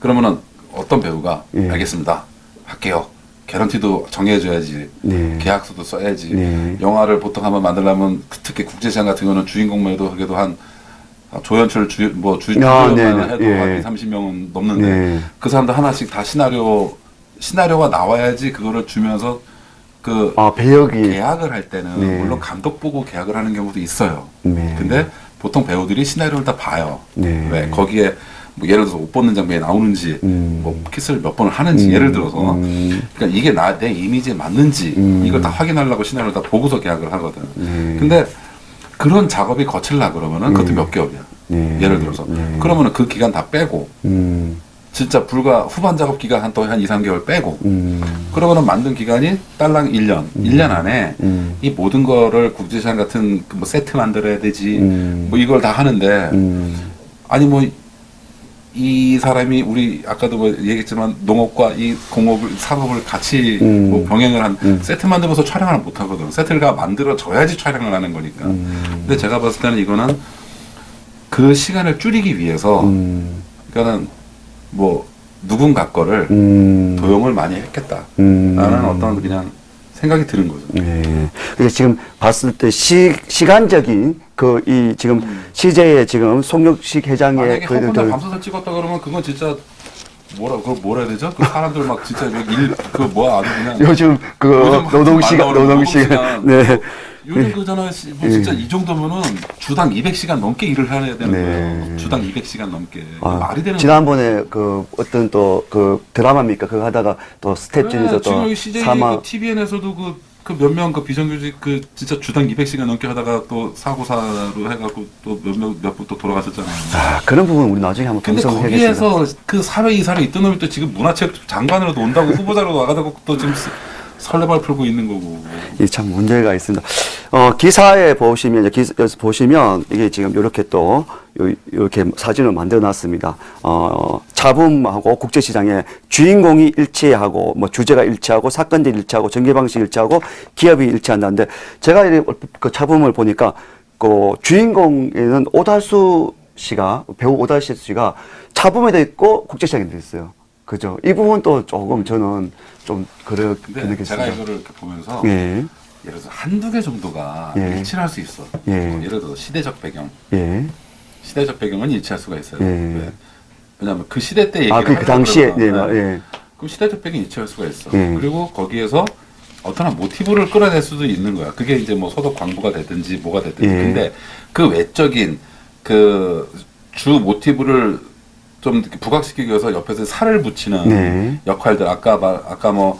그러면은 어떤 배우가 예. 알겠습니다. 할게요. 개런티도 정해줘야지. 네. 계약서도 써야지. 네. 영화를 보통 한번 만들려면 특히 국제시장 같은 경우는 주인공만 해도 한 조연출 주연만 네네. 해도 예. 한 30명은 넘는데 네. 그 사람들 하나씩 다 시나리오가 나와야지 그거를 주면서 그 배역이. 계약을 할 때는 네. 물론 감독 보고 계약을 하는 경우도 있어요. 네. 근데 보통 배우들이 시나리오를 다 봐요. 네. 왜 거기에 뭐 예를 들어서 옷 벗는 장면이 나오는지 뭐 키스를 몇 번을 하는지 예를 들어서 그러니까 이게 내 이미지에 맞는지 이걸 다 확인하려고 시나리오를 다 보고서 계약을 하거든. 근데 그런 작업이 거칠라 그러면은 그것도 몇 개월이야. 네. 예를 들어서 그러면은 그 기간 다 빼고 진짜 불과 후반 작업 기간 또 한 2, 3개월 빼고 그러고는 만든 기간이 딸랑 1년 1년 안에 이 모든 거를 국제시장 같은 그뭐 세트 만들어야 되지 뭐 이걸 다 하는데 아니 뭐 이 사람이 우리 아까도 뭐 얘기했지만 농업과 이 공업을 상업을 같이 뭐 병행을 한 세트 만들어서 촬영을 못 하거든. 세트가 만들어져야지 촬영을 하는 거니까. 근데 제가 봤을 때는 이거는 그 시간을 줄이기 위해서 그러니까는 뭐 누군가 거를 도용을 많이 했겠다. 라는 어떤 그냥 생각이 드는 거죠. 네. 그래서 지금 봤을 때 시간적인 이 지금 CJ의 지금 송영식 회장의 만약에 한 번도 밤새서 찍었다 그러면 그건 진짜 그걸 뭐라 해야 되죠? 그 사람들 막 진짜 아주 그냥 요즘 노동시간 네. 요즘 그잖아요. 뭐 진짜 이 정도면은 주당 200시간 넘게 일을 해야 되는 거예요. 주당 200시간 넘게. 말이 되는 지난번에 어떤 또 드라마입니까? 그거 하다가 또 스텝 중에서 또 지금 여기 CJ TVN에서도 몇 명 비정규직 진짜 주당 200시간 넘게 하다가 또 사고사로 해갖고 또 몇 분 또 돌아가셨잖아요. 그런 부분 우리 나중에 한번 근데 방송해야겠습니다. 거기에서 그 사회 이사를 있던 놈이 또 지금 문화체육 장관으로도 온다고 후보자로 나가다고 또 지금 설레발 풀고 있는 거고. 이게 참 문제가 있습니다. 기사에 보시면 여기서 보시면 이게 지금 이렇게 또 이렇게 사진을 만들어 놨습니다. 잡음하고 국제시장에 주인공이 일치하고 뭐 주제가 일치하고 사건들이 일치하고 전개 방식이 일치하고 기업이 일치한다는데 제가 그 잡음을 보니까 그 주인공에는 배우 오달수 씨가 잡음에도 있고 국제시장에도 있어요. 그죠? 이 부분도 조금 저는 좀 그렇게 근데 느꼈습니다. 제가 이거를 이렇게 보면서 예. 예를 들어서 한두 개 정도가 예. 일치할 수 있어. 예. 예를 들어서 시대적 배경. 예. 시대적 배경은 일치할 수가 있어요. 예. 왜냐하면 그 시대 때 얘기를 그 당시에, 그러면, 예. 그럼 시대적 배경이 일치할 수가 있어. 예. 그리고 거기에서 어떤 한 모티브를 끌어낼 수도 있는 거야. 그게 이제 뭐 소득 광부가 됐든지 뭐가 됐든지. 예. 근데 그 외적인 그 주 모티브를 좀 이렇게 부각시키기 위해서 옆에서 살을 붙이는 네. 역할들 아까 뭐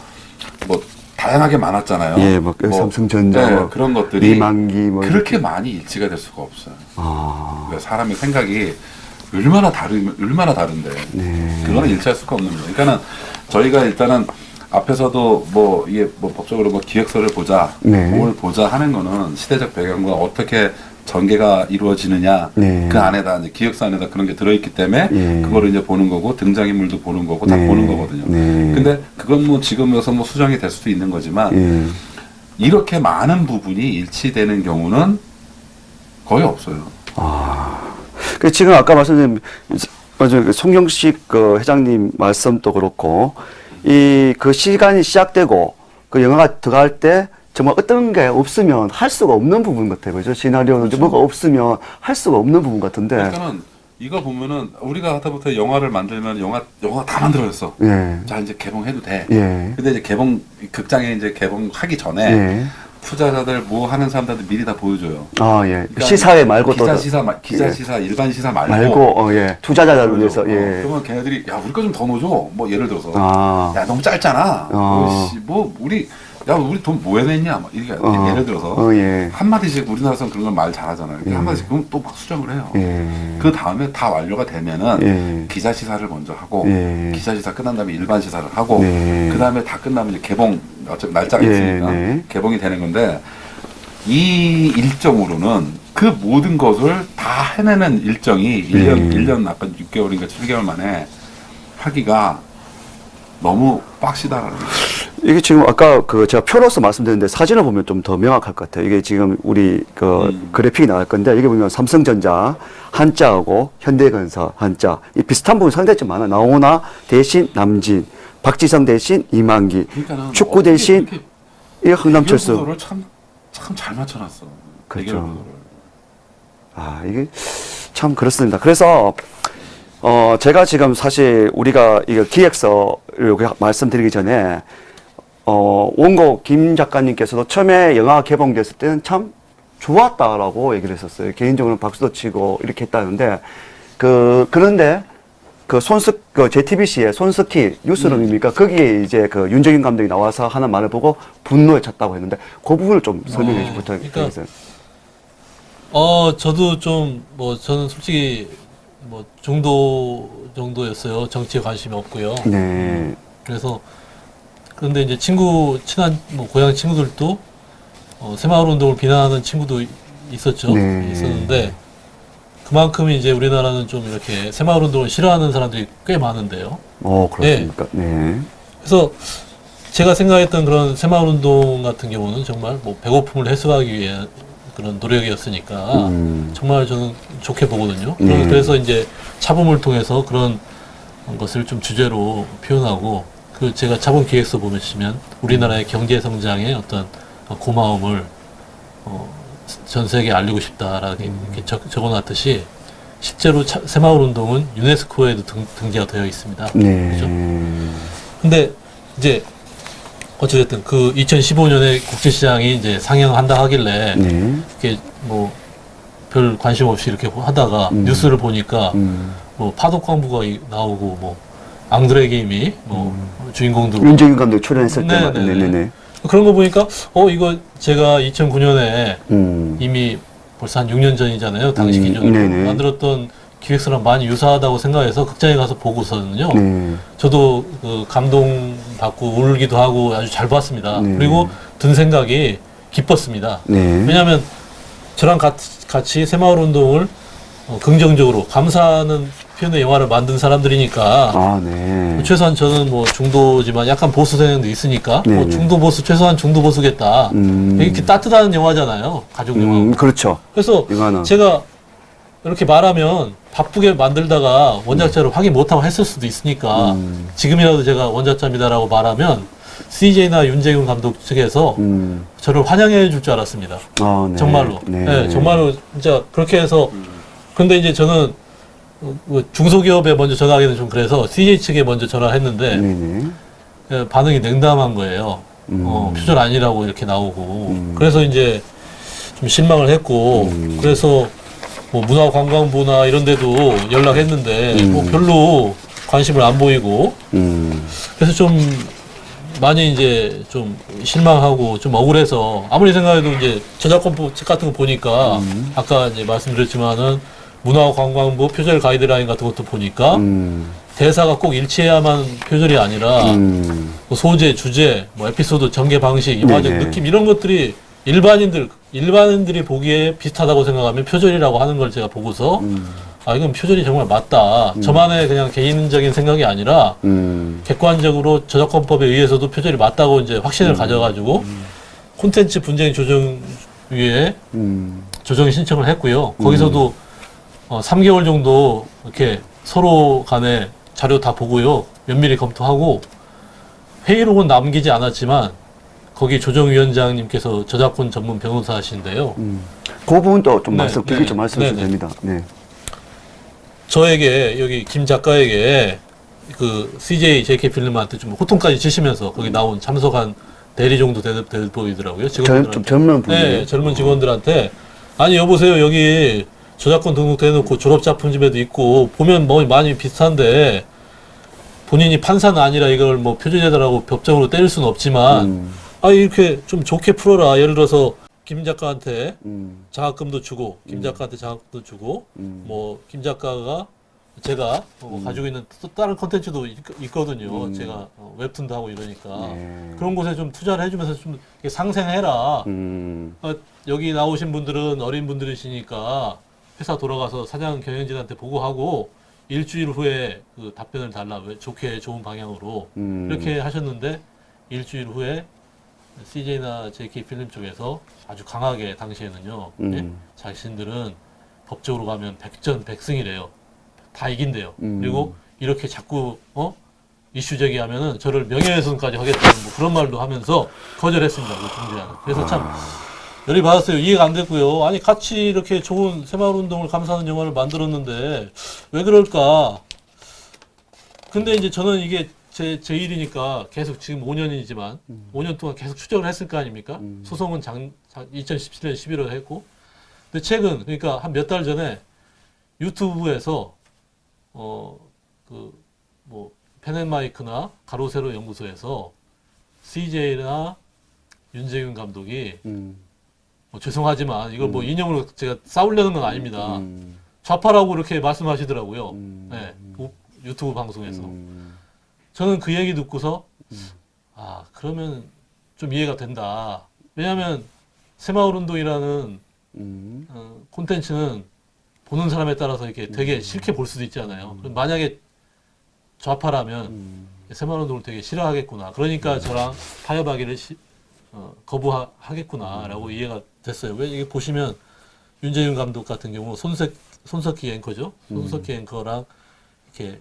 다양하게 많았잖아요. 예, 삼성전자, 네, 그런 것들이 리만기 그렇게 많이 일치가 될 수가 없어요. 그러니까 사람의 생각이 얼마나 다른데 네. 그거는 일치할 수가 없는 거예요. 그러니까는 저희가 일단은 앞에서도 뭐 이게 뭐 법적으로 뭐 기획서를 보자, 네. 뭘 보자 하는 거는 시대적 배경과 어떻게 전개가 이루어지느냐 네. 그 안에다 이제 기획서 안에다 그런 게 들어있기 때문에 예. 그거를 이제 보는 거고 등장인물도 보는 거고 다 네. 보는 거거든요. 네. 근데 그건 뭐 지금에서 뭐 수정이 될 수도 있는 거지만 예. 이렇게 많은 부분이 일치되는 경우는 거의 없어요. 그 지금 아까 말씀드린 송영식 회장님 말씀도 그렇고 그 시간이 시작되고 그 영화가 들어갈 때 정말 어떤 게 없으면 할 수가 없는 부분 같아요. 그죠? 시나리오는 그렇죠. 뭐가 없으면 할 수가 없는 부분 같은데. 그러니까는 이거 보면은 우리가 하다부터 영화를 만들면 영화 다 만들어졌어. 예. 자 이제 개봉해도 돼. 예. 근데 이제 극장에 이제 개봉하기 전에 예. 투자자들 뭐 하는 사람들한테 미리 다 보여줘요. 예. 그러니까 시사회 말고 기자 또. 시사 일반 시사 말고 예. 투자자들을 위해서, 예. 그러면 걔네들이 야 우리 거 좀 더 넣어줘. 뭐 예를 들어서 야 너무 짧잖아. 우리 돈 뭐 해냈냐? 막 이렇게 예를 들어서 예. 한마디씩 우리나라에서는 그런 걸 말 잘하잖아요. 예. 한마디씩 그럼 또 막 수정을 해요. 예. 그 다음에 다 완료가 되면은 예. 기자 시사를 먼저 하고 예. 기자 시사 끝난 다음에 일반 시사를 하고 네. 그 다음에 다 끝나면 이제 개봉 어차피 날짜가 있으니까 네. 개봉이 되는 건데 이 일정으로는 그 모든 것을 다 해내는 일정이 1년 아까 6개월인가 7개월 만에 하기가 너무 빡시다라는 거죠. 이게 지금 아까 그 제가 표로서 말씀드렸는데 사진을 보면 좀 더 명확할 것 같아요. 이게 지금 우리 그 그래픽이 나올 건데 이게 보면 삼성전자 한자하고 현대건설 한자 이 비슷한 부분 상당히 좀 많아. 나오나 대신 남진, 박지성 대신 이만기, 그러니까는 축구 어떻게 대신 그렇게 이 흥남철수. 대결구도를 참 잘 맞춰놨어. 그렇죠. 대결구도를. 아, 이게 참 그렇습니다. 그래서 제가 지금 사실 우리가 이거 기획서를 여기 말씀드리기 전에 원고 김 작가님께서도 처음에 영화가 개봉됐을 때는 참 좋았다라고 얘기를 했었어요. 개인적으로는 박수도 치고 이렇게 했다는데 그런데 그 JTBC의 손스키 뉴스룸입니까? 거기에 이제 그 윤정인 감독이 나와서 하는 말을 보고 분노에 찼다고 했는데 그 부분을 좀 설명해 주시면 부탁드리겠습니다. 저도 좀 뭐 저는 솔직히 뭐 중도 정도였어요. 정치에 관심이 없고요. 네. 그래서 그런데 이제 친한 뭐 고향 친구들도 새마을 운동을 비난하는 친구도 있었죠. 네. 있었는데 그만큼 이제 우리나라는 좀 이렇게 새마을 운동을 싫어하는 사람들이 꽤 많은데요. 그렇습니까? 네. 그래서 제가 생각했던 그런 새마을 운동 같은 경우는 정말 뭐 배고픔을 해소하기 위한 그런 노력이었으니까 정말 저는 좋게 보거든요. 네. 그래서 이제 차범을 통해서 그런 것을 좀 주제로 표현하고 그 제가 차범 기획서 보시면 우리나라의 경제 성장의 어떤 고마움을 전 세계에 알리고 싶다라고 이렇게 적어놨듯이 실제로 새마을 운동은 유네스코에도 등재가 되어 있습니다. 네. 그렇죠? 근데 이제 어찌됐든 그 2015년에 국제시장이 이제 상영한다 하길래 네. 이렇게 뭐 별 관심 없이 이렇게 하다가 뉴스를 보니까 뭐 파독광부가 나오고 뭐 앙드레 김이 뭐 주인공도 윤정인 감독 출연했을 때 네네네. 네네네. 그런 거 보니까 이거 제가 2009년에 음. 이미 벌써 한 6년 전이잖아요. 당시 기준으로 네네. 만들었던 기획서랑 많이 유사하다고 생각해서 극장에 가서 보고서는요. 네. 저도 그 감동받고 울기도 하고 아주 잘 봤습니다. 네. 그리고 든 생각이 기뻤습니다. 네. 왜냐하면 저랑 같이 새마을 운동을 긍정적으로 감사하는 표현의 영화를 만든 사람들이니까 아, 네. 최소한 저는 뭐 중도지만 약간 보수 성향도 있으니까 네, 뭐 네. 중도 보수 최소한 중도 보수겠다. 이렇게 따뜻한 영화잖아요. 가족 영화. 그렇죠. 그래서 이거는. 제가 이렇게 말하면 바쁘게 만들다가 원작자를 확인 못하고 했을 수도 있으니까 지금이라도 제가 원작자입니다라고 말하면 CJ나 윤재균 감독 측에서 저를 환영해 줄 줄 알았습니다. 아, 네. 정말로. 네. 네, 정말로 진짜 그렇게 해서 근데 이제 저는 중소기업에 먼저 전화하기는 좀 그래서 CJ 측에 먼저 전화를 했는데 네네. 반응이 냉담한 거예요. 표절 아니라고 이렇게 나오고. 그래서 이제 좀 실망을 했고 그래서 뭐 문화관광부나 이런 데도 연락했는데 뭐 별로 관심을 안 보이고 그래서 좀 많이 이제 좀 실망하고 좀 억울해서 아무리 생각해도 이제 저작권법 책 같은 거 보니까 아까 이제 말씀드렸지만은 문화관광부 표절 가이드라인 같은 것도 보니까 대사가 꼭 일치해야만 표절이 아니라 뭐 소재, 주제, 뭐 에피소드 전개 방식, 영화적 네네. 느낌 이런 것들이 일반인들이 보기에 비슷하다고 생각하면 표절이라고 하는 걸 제가 보고서 이건 표절이 정말 맞다. 저만의 그냥 개인적인 생각이 아니라 객관적으로 저작권법에 의해서도 표절이 맞다고 이제 확신을 가져가지고 콘텐츠 분쟁 조정위에 조정 신청을 했고요. 거기서도 3개월 정도 이렇게 서로 간에 자료 다 보고요. 면밀히 검토하고 회의록은 남기지 않았지만 거기 조정위원장님께서 저작권 전문 변호사신데요. 그 부분도 좀 네, 길게 네, 좀 말씀해 주셔도 네, 네. 됩니다. 네. 저에게 여기 김 작가에게 그 CJ JK 필름한테 좀 호통까지 치시면서 거기 나온 참석한 대리 정도 돼 보이더라고요. 좀 젊은 분이. 네, 젊은 직원들한테 아니 여보세요 여기 저작권 등록도 해놓고 졸업작품집에도 있고 보면 뭐 많이 비슷한데 본인이 판사는 아니라 이걸 뭐 표준해달라고 법정으로 때릴 수는 없지만 이렇게 좀 좋게 풀어라. 예를 들어서 김 작가한테 장학금도 주고 김 작가한테 장학금도 주고 뭐 김 작가가 제가 가지고 있는 또 다른 컨텐츠도 있거든요. 제가 웹툰도 하고 이러니까 그런 곳에 좀 투자를 해주면서 좀 이렇게 상생해라. 여기 나오신 분들은 어린 분들이시니까 회사 돌아가서 사장 경영진한테 보고하고 일주일 후에 그 답변을 달라. 왜 좋게 좋은 방향으로 이렇게 하셨는데 일주일 후에 CJ나 JK 필름 쪽에서 아주 강하게 당시에는요. 예? 자신들은 법적으로 가면 백전백승이래요. 다 이긴대요. 그리고 이렇게 자꾸 이슈 제기하면은 저를 명예훼손까지 하겠다는 뭐 그런 말도 하면서 거절했습니다. 그 중재안은. 그래서 참 열이 받았어요. 이해가 안 됐고요. 아니 같이 이렇게 좋은 새마을운동을 감사하는 영화를 만들었는데 왜 그럴까? 근데 이제 저는 이게 제 일이니까 계속 지금 5년이지만 5년 동안 계속 추적을 했을 거 아닙니까? 소송은 2017년 11월에 했고, 근데 최근 그러니까 한 몇 달 전에 유튜브에서 뭐 펜앤마이크나 가로세로 연구소에서 CJ나 윤재균 감독이 뭐 죄송하지만 이걸 뭐 인형으로 제가 싸우려는 건 아닙니다. 좌파라고 이렇게 말씀하시더라고요. 네, 유튜브 방송에서. 저는 그 얘기 듣고서 아 그러면 좀 이해가 된다. 왜냐하면 새마을운동이라는 콘텐츠는 보는 사람에 따라서 이렇게 되게 싫게 볼 수도 있잖아요. 그럼 만약에 좌파라면 새마을운동을 되게 싫어하겠구나. 그러니까 저랑 타협하기를 거부하겠구나라고 이해가 됐어요. 왜 이게 보시면 윤재윤 감독 같은 경우 손석희 앵커죠. 손석희 앵커랑 이렇게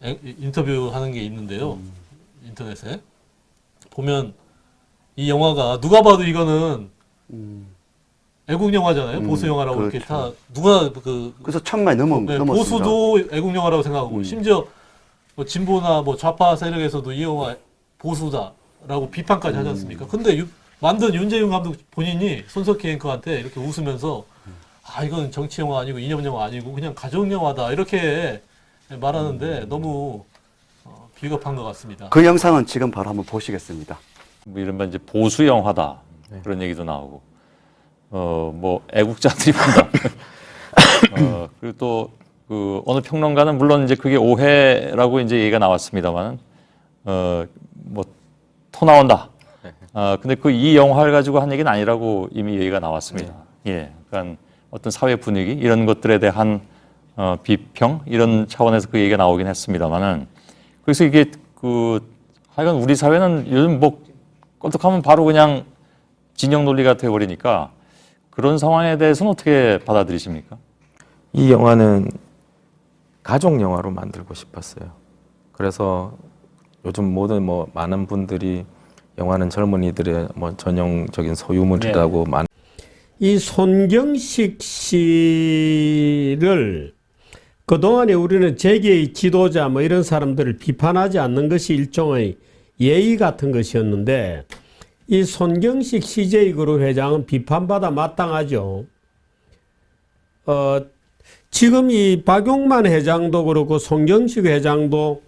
인터뷰하는 게 있는데요. 인터넷에 보면 이 영화가 누가 봐도 이거는 애국 영화잖아요. 보수 영화라고 그렇죠. 이렇게 다 누가 그래서 1,000만이 넘었습니다. 보수도 애국 영화라고 생각하고 심지어 뭐 진보나 뭐 좌파 세력에서도 이 영화 보수다라고 비판까지 하지 않습니까? 근데 만든 윤재윤 감독 본인이 손석희 앵커한테 이렇게 웃으면서 아 이건 정치 영화 아니고 이념 영화 아니고 그냥 가족 영화다 이렇게 말하는데 너무 비겁한 것 같습니다. 그 영상은 지금 바로 한번 보시겠습니다. 뭐 이른바 이제 보수 영화다 그런 얘기도 나오고 뭐 애국자들이 본다. 그리고 또 그 어느 평론가는 물론 이제 그게 오해라고 이제 얘기가 나왔습니다만 뭐 토 나온다. 근데 그 이 영화를 가지고 한 얘기는 아니라고 이미 얘기가 나왔습니다. 예, 그러니까 어떤 사회 분위기 이런 것들에 대한 비평 이런 차원에서 그 얘기가 나오긴 했습니다만은 그래서 이게 하여간 우리 사회는 요즘 뭐 껐떡하면 바로 그냥 진영 논리가 되어버리니까 그런 상황에 대해서는 어떻게 받아들이십니까? 이 영화는 가족 영화로 만들고 싶었어요. 그래서 요즘 모든 많은 분들이 영화는 젊은이들의 전형적인 소유물이라고 이 손경식 씨를 그동안에 우리는 재계의 지도자 이런 사람들을 비판하지 않는 것이 일종의 예의 같은 것이었는데 이 손경식 CJ그룹 회장은 비판받아 마땅하죠. 지금 이 박용만 회장도 그렇고 손경식 회장도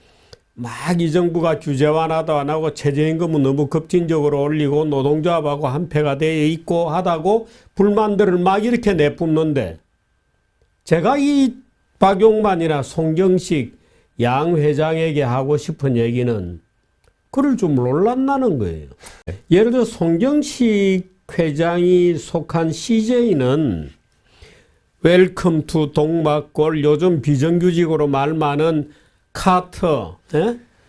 막 이 정부가 규제 완화도 안 하고 최저임금은 너무 급진적으로 올리고 노동조합하고 한패가 되어 있고 하다고 불만들을 막 이렇게 내뿜는데 제가 이 박용만이나 손경식 양 회장에게 하고 싶은 얘기는 그럴 줄 몰랐다는 거예요. 예를 들어 손경식 회장이 속한 CJ는 웰컴 투 동막골 요즘 비정규직으로 말 많은 카터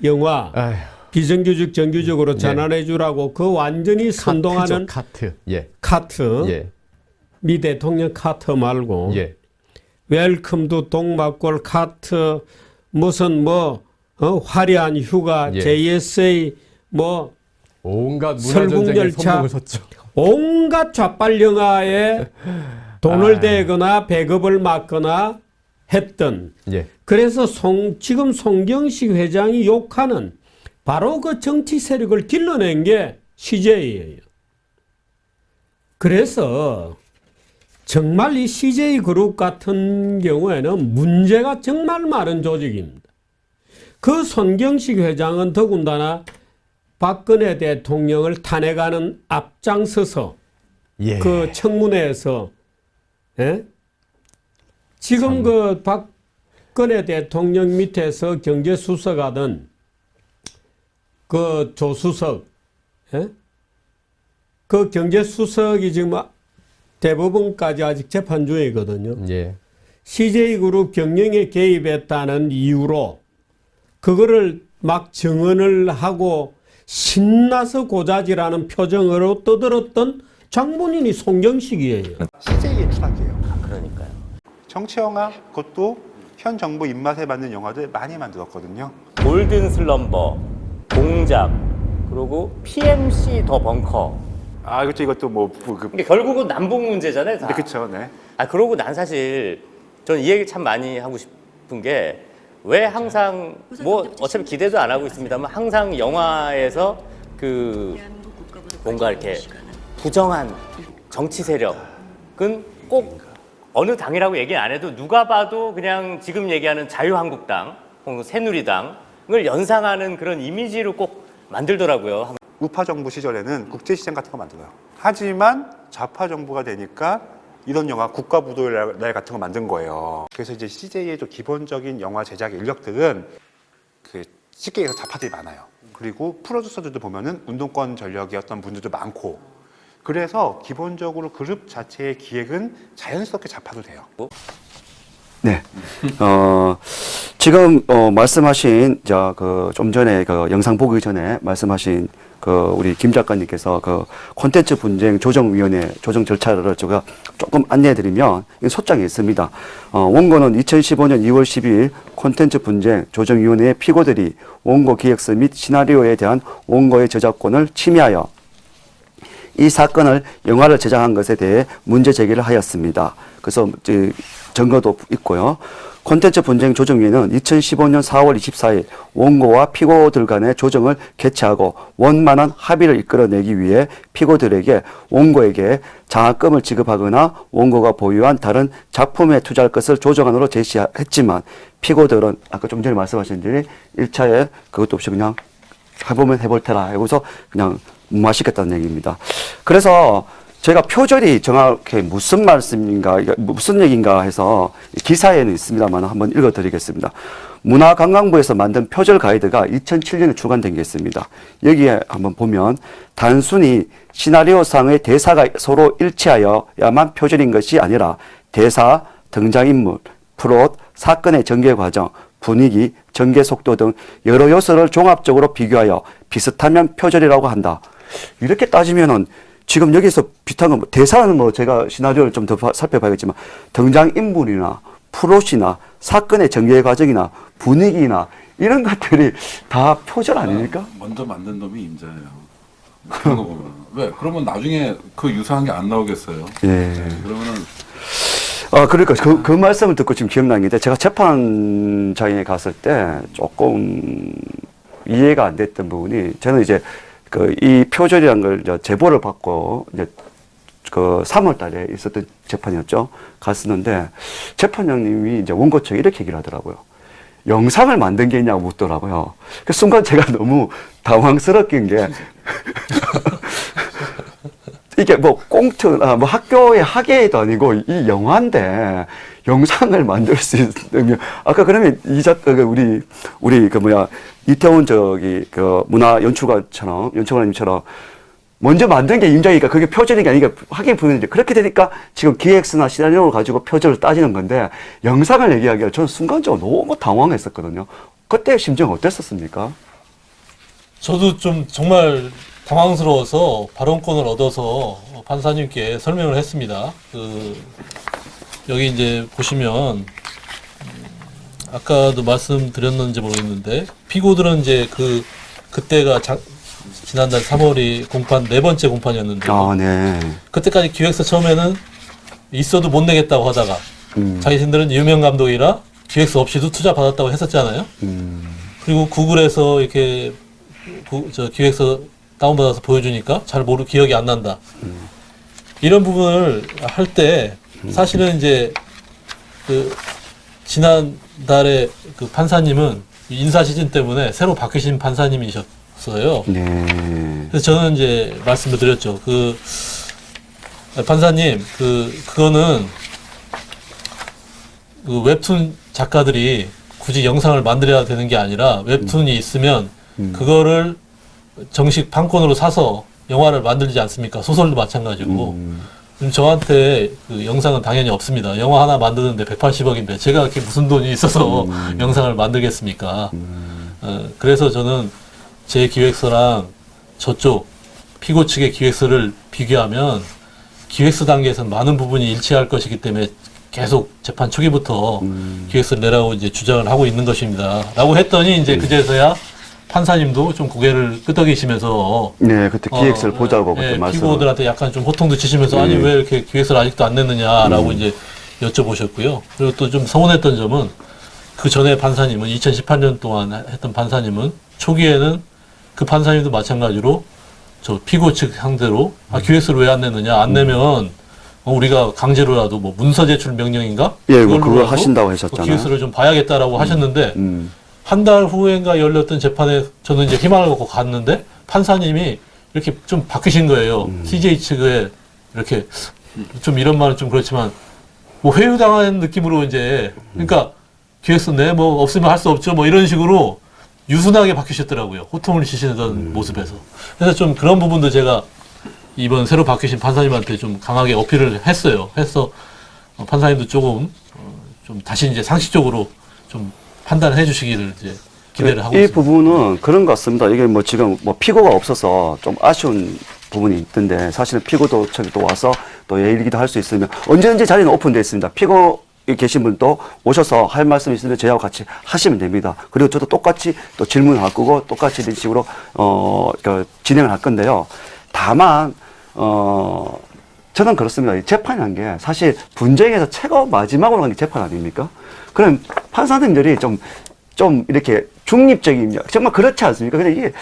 영화 비정규직 정규직으로 전환해 주라고 그 완전히 선동하는 카트 미 대통령 카터 말고 웰컴 투 동막골 카트 무슨 화려한 휴가 JSA 온갖 설국열차 온갖 좌빨 영화에 돈을 대거나 배급을 막거나 했던 그래서 지금 손경식 회장이 욕하는 바로 그 정치 세력을 길러낸 게 CJ예요. 그래서 정말 이 CJ그룹 같은 경우에는 문제가 정말 많은 조직입니다. 그 손경식 회장은 더군다나 박근혜 대통령을 탄핵하는 앞장서서 그 청문회에서 지금 그 박근혜 대통령 밑에서 경제수석하던 그 조수석, 그 경제수석이 지금 대법원까지 아직 재판 중이거든요. CJ그룹 경영에 개입했다는 이유로 그거를 막 증언을 하고 신나서 고자질하는 표정으로 떠들었던 장본인이 송경식이에요. CJ의 추락이에요. 그러니까요. 정치 영화, 그것도 현 정부 입맛에 맞는 영화들 많이 만들었거든요. 골든 슬럼버, 공작, 그리고 PMC 더 벙커. 아, 그렇죠. 이것도 뭐 그러니까 결국은 남북 문제잖아요. 다. 그렇죠. 네. 그러고 난 사실 저는 이 얘기 참 많이 하고 싶은 게 왜 항상 뭐 어차피 기대도 안 하고 있습니다만 항상 영화에서 그 뭔가 이렇게 부정한 정치 세력은 꼭 어느 당이라고 얘기 안 해도 누가 봐도 그냥 지금 얘기하는 자유한국당 혹은 새누리당을 연상하는 그런 이미지로 꼭 만들더라고요. 우파 정부 시절에는 국제시장 같은 거 만들어요. 하지만 좌파 정부가 되니까 이런 영화 국가부도의 날 같은 거 만든 거예요. 그래서 이제 CJ의 좀 기본적인 영화 제작 인력들은 그 쉽게 얘기해서 좌파들이 많아요. 그리고 프로듀서들도 보면은 운동권 전력이었던 분들도 많고, 그래서 기본적으로 그룹 자체의 기획은 자연스럽게 좌파도 돼요. 네. 지금 말씀하신 좀 전에 그 영상 보기 전에 말씀하신 우리 김 작가님께서 콘텐츠 분쟁 조정위원회 조정 절차를 제가 조금 안내해드리면 소장에 있습니다. 원고는 2015년 2월 12일 콘텐츠 분쟁 조정위원회의 피고들이 원고 기획서 및 시나리오에 대한 원고의 저작권을 침해하여 이 사건을 영화를 제작한 것에 대해 문제 제기를 하였습니다. 그래서 증거도 있고요. 콘텐츠 분쟁 조정위는 2015년 4월 24일 원고와 피고들 간의 조정을 개최하고 원만한 합의를 이끌어내기 위해 피고들에게 원고에게 장학금을 지급하거나 원고가 보유한 다른 작품에 투자할 것을 조정안으로 제시했지만 피고들은 아까 좀 전에 말씀하신 대로 1차에 그것도 없이 그냥 해보면 해볼 테라 하고서 그냥 무마시켰다는 얘기입니다. 그래서 제가 표절이 정확히 무슨 말씀인가, 무슨 얘기인가 해서 기사에는 있습니다만 한번 읽어드리겠습니다. 문화관광부에서 만든 표절 가이드가 2007년에 출간된 게 있습니다. 여기에 한번 보면 단순히 시나리오상의 대사가 서로 일치하여야만 표절인 것이 아니라 대사, 등장인물, 플롯, 사건의 전개 과정, 분위기, 전개 속도 등 여러 요소를 종합적으로 비교하여 비슷하면 표절이라고 한다. 이렇게 따지면은 지금 여기서 비슷한 건 대사는 제가 시나리오를 좀 더 살펴봐야겠지만 등장인물이나 플롯이나 사건의 전개 과정이나 분위기나 이런 것들이 다 표절 아닙니까? 먼저 만든 놈이 임자예요. 그런 거 보면. 왜? 그러면 나중에 그 유사한 게 안 나오겠어요. 예. 그러면은 그러니까 그 말씀을 듣고 지금 기억나는 게 제가 재판장에 갔을 때 조금 이해가 안 됐던 부분이 저는 이제 이 표절이라는 걸 이제 제보를 받고 이제 3월 달에 있었던 재판이었죠. 갔었는데 재판장님이 이제 원고 측에 이렇게 얘기를 하더라고요. 영상을 만든 게 있냐고 묻더라고요. 그 순간 제가 너무 당황스럽긴 게 이게 뭐 꽁트나 뭐 학교의 학예도 아니고 이 영화인데 영상을 만들 수 있으면 아까 그러면 우리 이태원 문화 연출가님처럼 먼저 만든 게 임자니까 그게 표절인 게 아니니까 확인 불능인데 그렇게 되니까 지금 기획서나 시나리오를 가지고 표절을 따지는 건데 영상을 얘기하기가 저는 순간적으로 너무 당황했었거든요. 그때 심정 어땠었습니까? 저도 좀 정말 당황스러워서 발언권을 얻어서 판사님께 설명을 했습니다. 여기 이제 보시면 아까도 말씀드렸는지 모르겠는데 피고들은 이제 그때가 지난달 3월이 공판 네 번째 공판이었는데 네. 그때까지 기획서 처음에는 있어도 못 내겠다고 하다가 자기들은 유명 감독이라 기획서 없이도 투자 받았다고 했었잖아요. 그리고 구글에서 이렇게 기획서 다운받아서 보여주니까 잘 기억이 안 난다. 이런 부분을 할 때 사실은 이제 지난달에 판사님은 인사 시즌 때문에 새로 바뀌신 판사님이셨어요. 네. 그래서 저는 이제 말씀을 드렸죠. 판사님, 그거는 웹툰 작가들이 굳이 영상을 만들어야 되는 게 아니라 웹툰이 있으면 그거를 정식 판권으로 사서 영화를 만들지 않습니까? 소설도 마찬가지고. 저한테 영상은 당연히 없습니다. 영화 하나 만드는데 180억인데 제가 그렇게 무슨 돈이 있어서 영상을 만들겠습니까? 그래서 저는 제 기획서랑 저쪽 피고 측의 기획서를 비교하면 기획서 단계에서는 많은 부분이 일치할 것이기 때문에 계속 재판 초기부터 기획서를 내라고 이제 주장을 하고 있는 것입니다. 라고 했더니 이제 그제서야 판사님도 좀 고개를 끄덕이시면서 네, 그때 기획서를 보자고 그때 말씀. 피고들한테 약간 좀 호통도 치시면서 아니 왜 이렇게 기획서를 아직도 안 냈느냐라고 이제 여쭤보셨고요. 그리고 또 좀 서운했던 점은 그 전에 판사님은 2018년 동안 했던 판사님은 초기에는 그 판사님도 마찬가지로 저 피고 측 상대로 기획서를 왜 안 냈느냐 안 내면 우리가 강제로라도 뭐 문서 제출 명령인가? 예, 그걸 그걸로라도 하신다고 하셨잖아요. 기획서를 좀 봐야겠다라고 하셨는데 한 달 후엔가 열렸던 재판에 저는 이제 희망을 갖고 갔는데 판사님이 이렇게 좀 바뀌신 거예요. CJ 측에 이렇게 좀 이런 말은 좀 그렇지만 뭐 회유당한 느낌으로 이제 그러니까 기획서 내 뭐 없으면 할 수 없죠 뭐 이런 식으로 유순하게 바뀌셨더라고요. 호통을 치시던 모습에서. 그래서 좀 그런 부분도 제가 이번 새로 바뀌신 판사님한테 좀 강하게 어필을 했어요. 해서 판사님도 조금 좀 다시 이제 상식적으로 좀 판단을 해주시기를 이제 기대를 하고 이 있습니다. 부분은 그런 것 같습니다. 이게 뭐 지금 뭐 피고가 없어서 좀 아쉬운 부분이 있던데 사실은 피고도 저기 또 와서 또 얘기도 할 수 있으면 언제든지 자리는 오픈되어 있습니다. 피고 계신 분도 오셔서 할 말씀 있으면 저희하고 같이 하시면 됩니다. 그리고 저도 똑같이 또 질문을 할 거고 똑같이 이런 식으로 진행을 할 건데요. 다만 저는 그렇습니다. 이 재판이라는 게 사실 분쟁에서 최고 마지막으로 가는 게 재판 아닙니까? 그럼 판사님들이 좀 이렇게 중립적인 정말 그렇지 않습니까? 근데 이게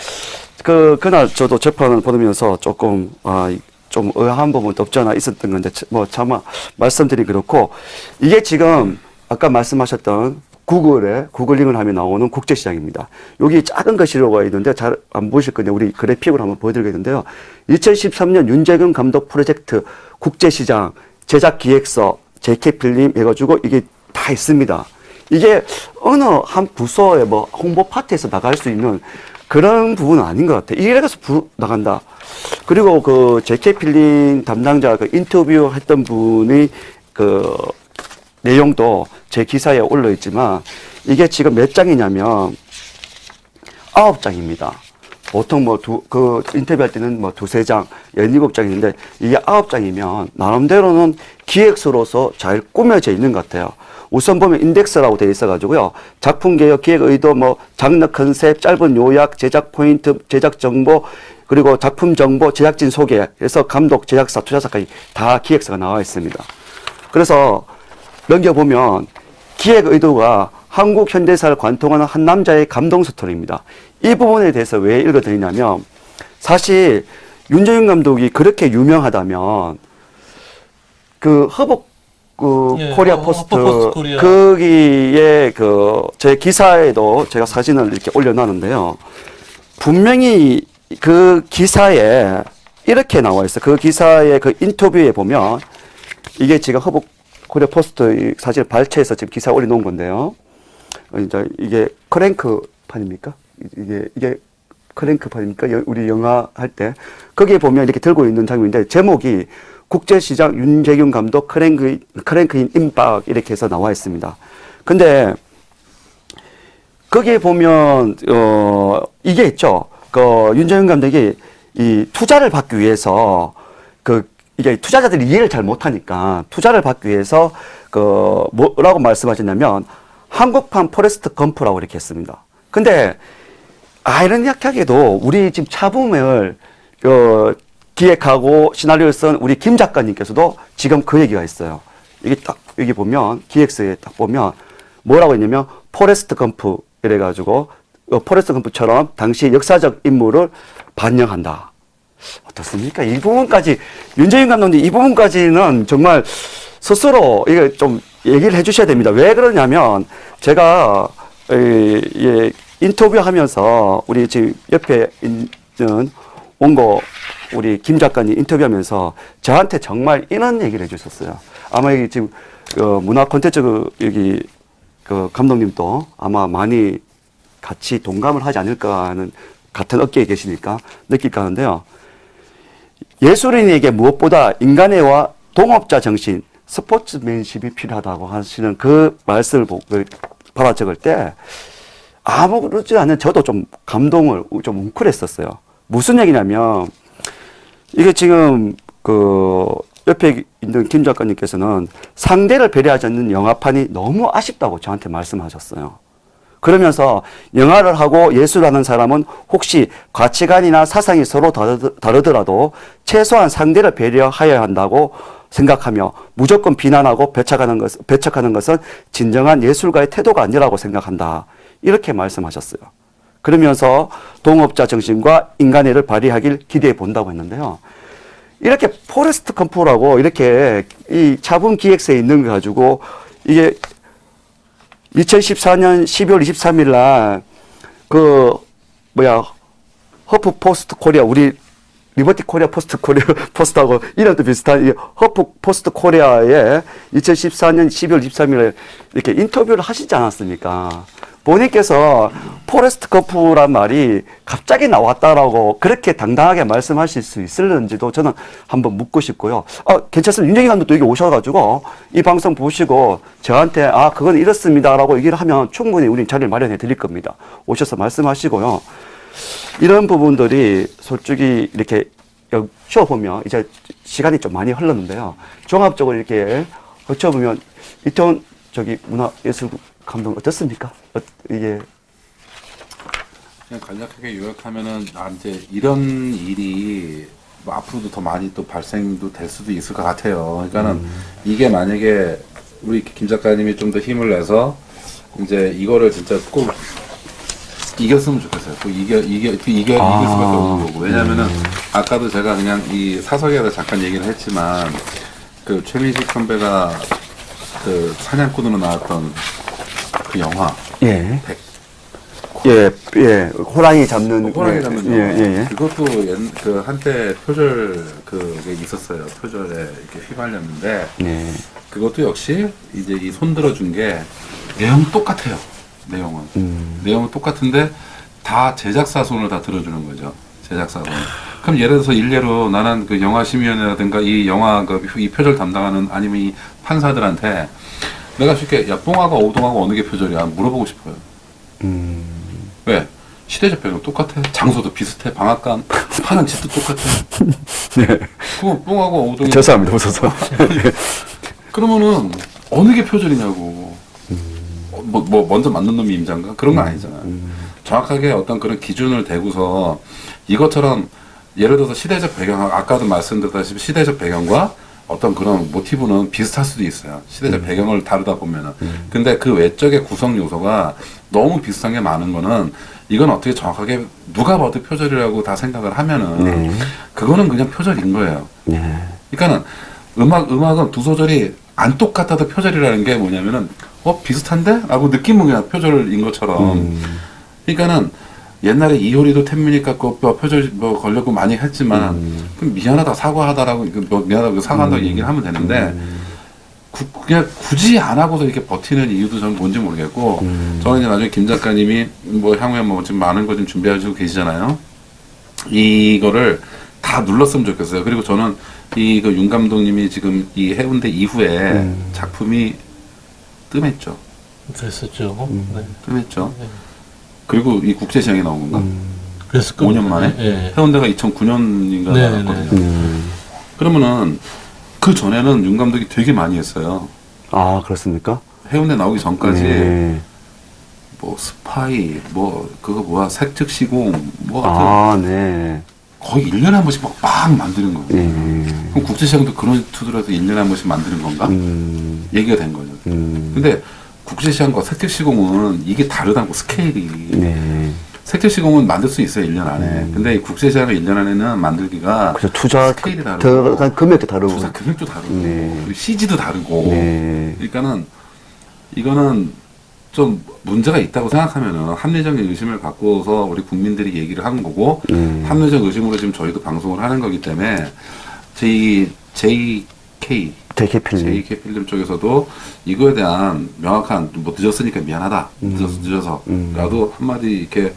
그날 저도 재판을 보면서 조금 좀 의아한 부분도 없지 않아 있었던 건데 뭐 차마 말씀드리기 그렇고 이게 지금 아까 말씀하셨던 구글링을 하면 나오는 국제시장입니다. 여기 작은 글씨로가 있는데 잘 안 보실 건데 우리 그래픽으로 한번 보여드리겠는데요. 2013년 윤재균 감독 프로젝트 국제시장 제작 기획서 JK 필름 해가지고 이게 다 있습니다. 이게 어느 한 부서의 뭐 홍보 파트에서 나갈 수 있는 그런 부분은 아닌 것 같아요. 이래서 나간다. 그리고 그 JK 필름 담당자 그 인터뷰 했던 분의 그 내용도 제 기사에 올려 있지만 이게 지금 몇 장이냐면 9장입니다. 보통 뭐 그 인터뷰할 때는 뭐 2-3장, 17장인데 이게 9장이면 나름대로는 기획서로서 잘 꾸며져 있는 것 같아요. 우선 보면 인덱스라고 되어 있어가지고요. 작품 개요, 기획 의도, 뭐 장르 컨셉, 짧은 요약, 제작 포인트, 제작 정보, 그리고 작품 정보, 제작진 소개, 그래서 감독, 제작사, 투자사까지 다 기획서가 나와 있습니다. 그래서 넘겨보면 기획 의도가 한국 현대사를 관통하는 한 남자의 감동 스토리입니다. 이 부분에 대해서 왜 읽어드리냐면 사실 윤재균 감독이 그렇게 유명하다면 그 허벅 코리아 포스트 코리아. 거기에 제 기사에도 제가 사진을 이렇게 올려놨는데요. 분명히 그 기사에 이렇게 나와 있어요. 그 기사의 그 인터뷰에 보면 이게 지금 허벅 코리아 포스트 사진을 발췌해서 지금 기사에 올려놓은 건데요. 이제 이게 크랭크판입니까? 이게 크랭크판입니까? 우리 영화 할 때 거기에 보면 이렇게 들고 있는 장면인데 제목이 국제시장 윤재균 감독 크랭크인 임박 이렇게 해서 나와 있습니다. 근데 거기에 보면 이게 있죠. 윤재균 감독이 이 투자를 받기 위해서 이게 투자자들이 이해를 잘 못하니까 투자를 받기 위해서 뭐라고 말씀하셨냐면 한국판 포레스트 검프라고 이렇게 했습니다. 근데 아이러니하게도 우리 지금 차붐을 기획하고 시나리오를 쓴 우리 김 작가님께서도 지금 그 얘기가 있어요. 이게 딱 여기 보면 기획서에 딱 보면 뭐라고 했냐면 포레스트 검프 이래가지고 포레스트 검프처럼 당시 역사적 인물을 반영한다. 어떻습니까? 이 부분까지 윤재균 감독님 이 부분까지는 정말 스스로 이게 좀 얘기를 해주셔야 됩니다. 왜 그러냐면 제가 인터뷰하면서 우리 지금 옆에 있는 원고 우리 김 작가님 인터뷰하면서 저한테 정말 이런 얘기를 해주셨어요. 아마 여기 지금 문화 콘텐츠 여기 감독님도 아마 많이 같이 동감을 하지 않을까 하는 같은 업계에 계시니까 느낄까 하는데요. 예술인에게 무엇보다 인간애와 동업자 정신, 스포츠맨십이 필요하다고 하시는 그 말씀을 받아 적을 때 아무렇지 않은 저도 좀 감동을 좀 웅크렸었어요. 무슨 얘기냐면 이게 지금 그 옆에 있는 김 작가님께서는 상대를 배려하지 않는 영화판이 너무 아쉽다고 저한테 말씀하셨어요. 그러면서 영화를 하고 예술하는 사람은 혹시 가치관이나 사상이 서로 다르더라도 최소한 상대를 배려하여야 한다고 생각하며 무조건 비난하고 배척하는 것은 진정한 예술가의 태도가 아니라고 생각한다. 이렇게 말씀하셨어요. 그러면서 동업자 정신과 인간애를 발휘하길 기대해 본다고 했는데요. 이렇게 포레스트 컴프라고 이렇게 이 차분 기획서에 있는 거 가지고 이게 2014년 12월 23일 날 그 허프 포스트 코리아 우리 리버티 코리아 포스트하고 이름도 비슷한 이 허프 포스트 코리아에 2014년 12월 23일에 이렇게 인터뷰를 하시지 않았습니까? 본인께서 포레스트 컴프란 말이 갑자기 나왔다라고 그렇게 당당하게 말씀하실 수 있을는지도 저는 한번 묻고 싶고요. 괜찮습니다. 윤정희 감독도 여기 오셔가지고 이 방송 보시고 저한테 그건 이렇습니다라고 얘기를 하면 충분히 우린 자리를 마련해 드릴 겁니다. 오셔서 말씀하시고요. 이런 부분들이 솔직히 이렇게 쉬어보면 이제 시간이 좀 많이 흘렀는데요. 종합적으로 이렇게 거쳐보면 이태원 문화예술 감독 어떻습니까? 이게 그냥 간략하게 요약하면은 이제 이런 일이 뭐 앞으로도 더 많이 또 발생도 될 수도 있을 것 같아요. 그러니까는 이게 만약에 우리 김 작가님이 좀 더 힘을 내서 이제 이거를 진짜 꼭 이겼으면 좋겠어요. 또 이길 수밖에 없는 거고. 왜냐면은 아까도 제가 그냥 이 사석에서 잠깐 얘기를 했지만 그 최민식 선배가 그 사냥꾼으로 나왔던 그 영화. 호랑이 잡는 영화. 그것도 그 한때 표절 그게 있었어요. 표절에 이렇게 휘말렸는데 그것도 역시 이제 이 손들어준 게 내용 똑같아요. 내용은 똑같은데 다 제작사 손을 다 들어주는 거죠. 제작사 손. 그럼 예를 들어서 일례로 나는 그 영화심의위원회라든가 이 영화 이 표절 담당하는 아니면 이 판사들한테 내가 쉽게 야 뽕하고 오동하고 어느 게 표절이야 물어보고 싶어요. 왜? 시대적 배경 똑같아. 장소도 비슷해. 방앗간 하는 짓도 똑같아. 그럼 뽕하고 오동이 죄송합니다. 웃어서. 그러면은 어느 게 표절이냐고. 뭐 먼저 만든 놈이 임자인가? 그런 건 아니잖아요. 정확하게 어떤 그런 기준을 대고서 이것처럼 예를 들어서 시대적 배경, 아까도 말씀드렸다시피 시대적 배경과 어떤 그런 모티브는 비슷할 수도 있어요. 시대적 배경을 다루다 보면은. 근데 그 외적의 구성 요소가 너무 비슷한 게 많은 거는 이건 어떻게 정확하게 누가 봐도 표절이라고 다 생각을 하면은 그거는 그냥 표절인 거예요. 그러니까는 음악은 두 소절이 안 똑같아도 표절이라는 게 뭐냐면은 비슷한데? 라고 느낌은 그냥 표절인 것처럼. 그러니까는 옛날에 이효리도 텐미니 갖고 표절 걸려고 많이 했지만 그럼 미안하다 사과하다라고 미안하다고 사과한다고 얘기를 하면 되는데 그냥 굳이 안 하고서 이렇게 버티는 이유도 저는 뭔지 모르겠고 저는 이제 나중에 김 작가님이 향후에 지금 많은 거 좀 준비하시고 계시잖아요. 이거를 다 눌렀으면 좋겠어요. 그리고 저는 윤 감독님이 지금 이 해운대 이후에 작품이 뜸했죠. 그랬었죠. 뜸했죠. 그리고 이 국제시장에 나온 건가? 그랬을 5년 만에? 해운대가 2009년인가 나왔거든요. 그러면은 그 전에는 윤 감독이 되게 많이 했어요. 그렇습니까? 해운대 나오기 전까지 스파이 색특시공 같은 거의 1년에 한 번씩 막 만드는 거예요. 그럼 국제시장도 그런 투들에서 1년에 한 번씩 만드는 건가? 얘기가 된 거죠. 근데 국제시장과 색특시공은 이게 다르다고 스케일이. 색특시공은 만들 수 있어요, 1년 안에. 근데 국제시장을 1년 안에는 만들기가 투자 스케일이 다르고 들어간 금액도 다르고 투자 금액도 다르고 그리고 CG도 다르고 그러니까는 이거는 좀 문제가 있다고 생각하면은 합리적인 의심을 갖고서 우리 국민들이 얘기를 하는 거고 합리적 의심으로 지금 저희도 방송을 하는 거기 때문에 JK 필름 쪽에서도 이거에 대한 명확한 늦었으니까 미안하다 늦어서라도 한마디 이렇게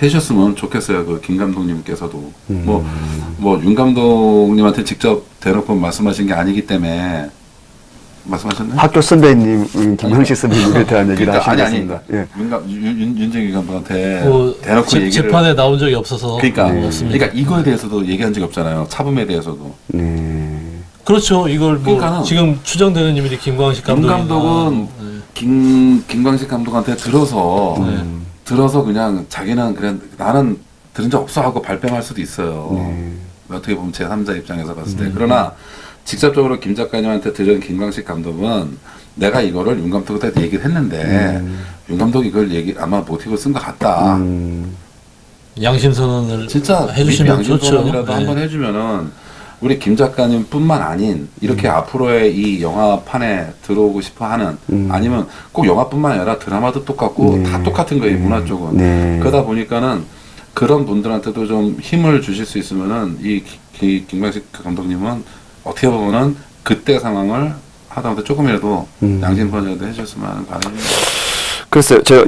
해주셨으면 좋겠어요. 그 김 감독님께서도 윤 감독님한테 직접 대놓고 말씀하신 게 아니기 때문에 말씀하셨나요? 학교 선배님 김형식 선배님에 대한 얘기를 그러니까, 하신 아니 것 같습니다. 예. 윤정희 감독한테 뭐 대놓고 얘기를 재판에 나온 적이 없어서 그러니까 없습니다. 그러니까 이거에 대해서도 얘기한 적이 없잖아요. 차범에 대해서도. 네. 그렇죠. 이걸 뭐 그러니까는 지금 추정되는 인물이 김광식 윤 감독이나 감독은 김광식 감독한테 들어서 그냥 자기는 그냥 나는 들은 적 없어 하고 발뺌할 수도 있어요. 어떻게 보면 제3자 입장에서 봤을 때. 그러나 직접적으로 김 작가님한테 들은 김광식 감독은 내가 이거를 윤 감독한테 얘기를 했는데 윤 감독이 이걸 아마 모티브를 쓴 것 같다. 양심 선언을 진짜 해주시면 좋죠. 양심선언이라도 한번 해주면은 우리 김 작가님뿐만 아닌 이렇게 앞으로의 이 영화판에 들어오고 싶어하는 아니면 꼭 영화뿐만 아니라 드라마도 똑같고 다 똑같은 거예요. 문화 쪽은. 네. 그러다 보니까는 그런 분들한테도 좀 힘을 주실 수 있으면은 이 김광식 감독님은 어떻게 보면은 그때 상황을 하다못해 조금이라도 양심선언이라도 해줬으면 하는 바람입니다. 글쎄요, 저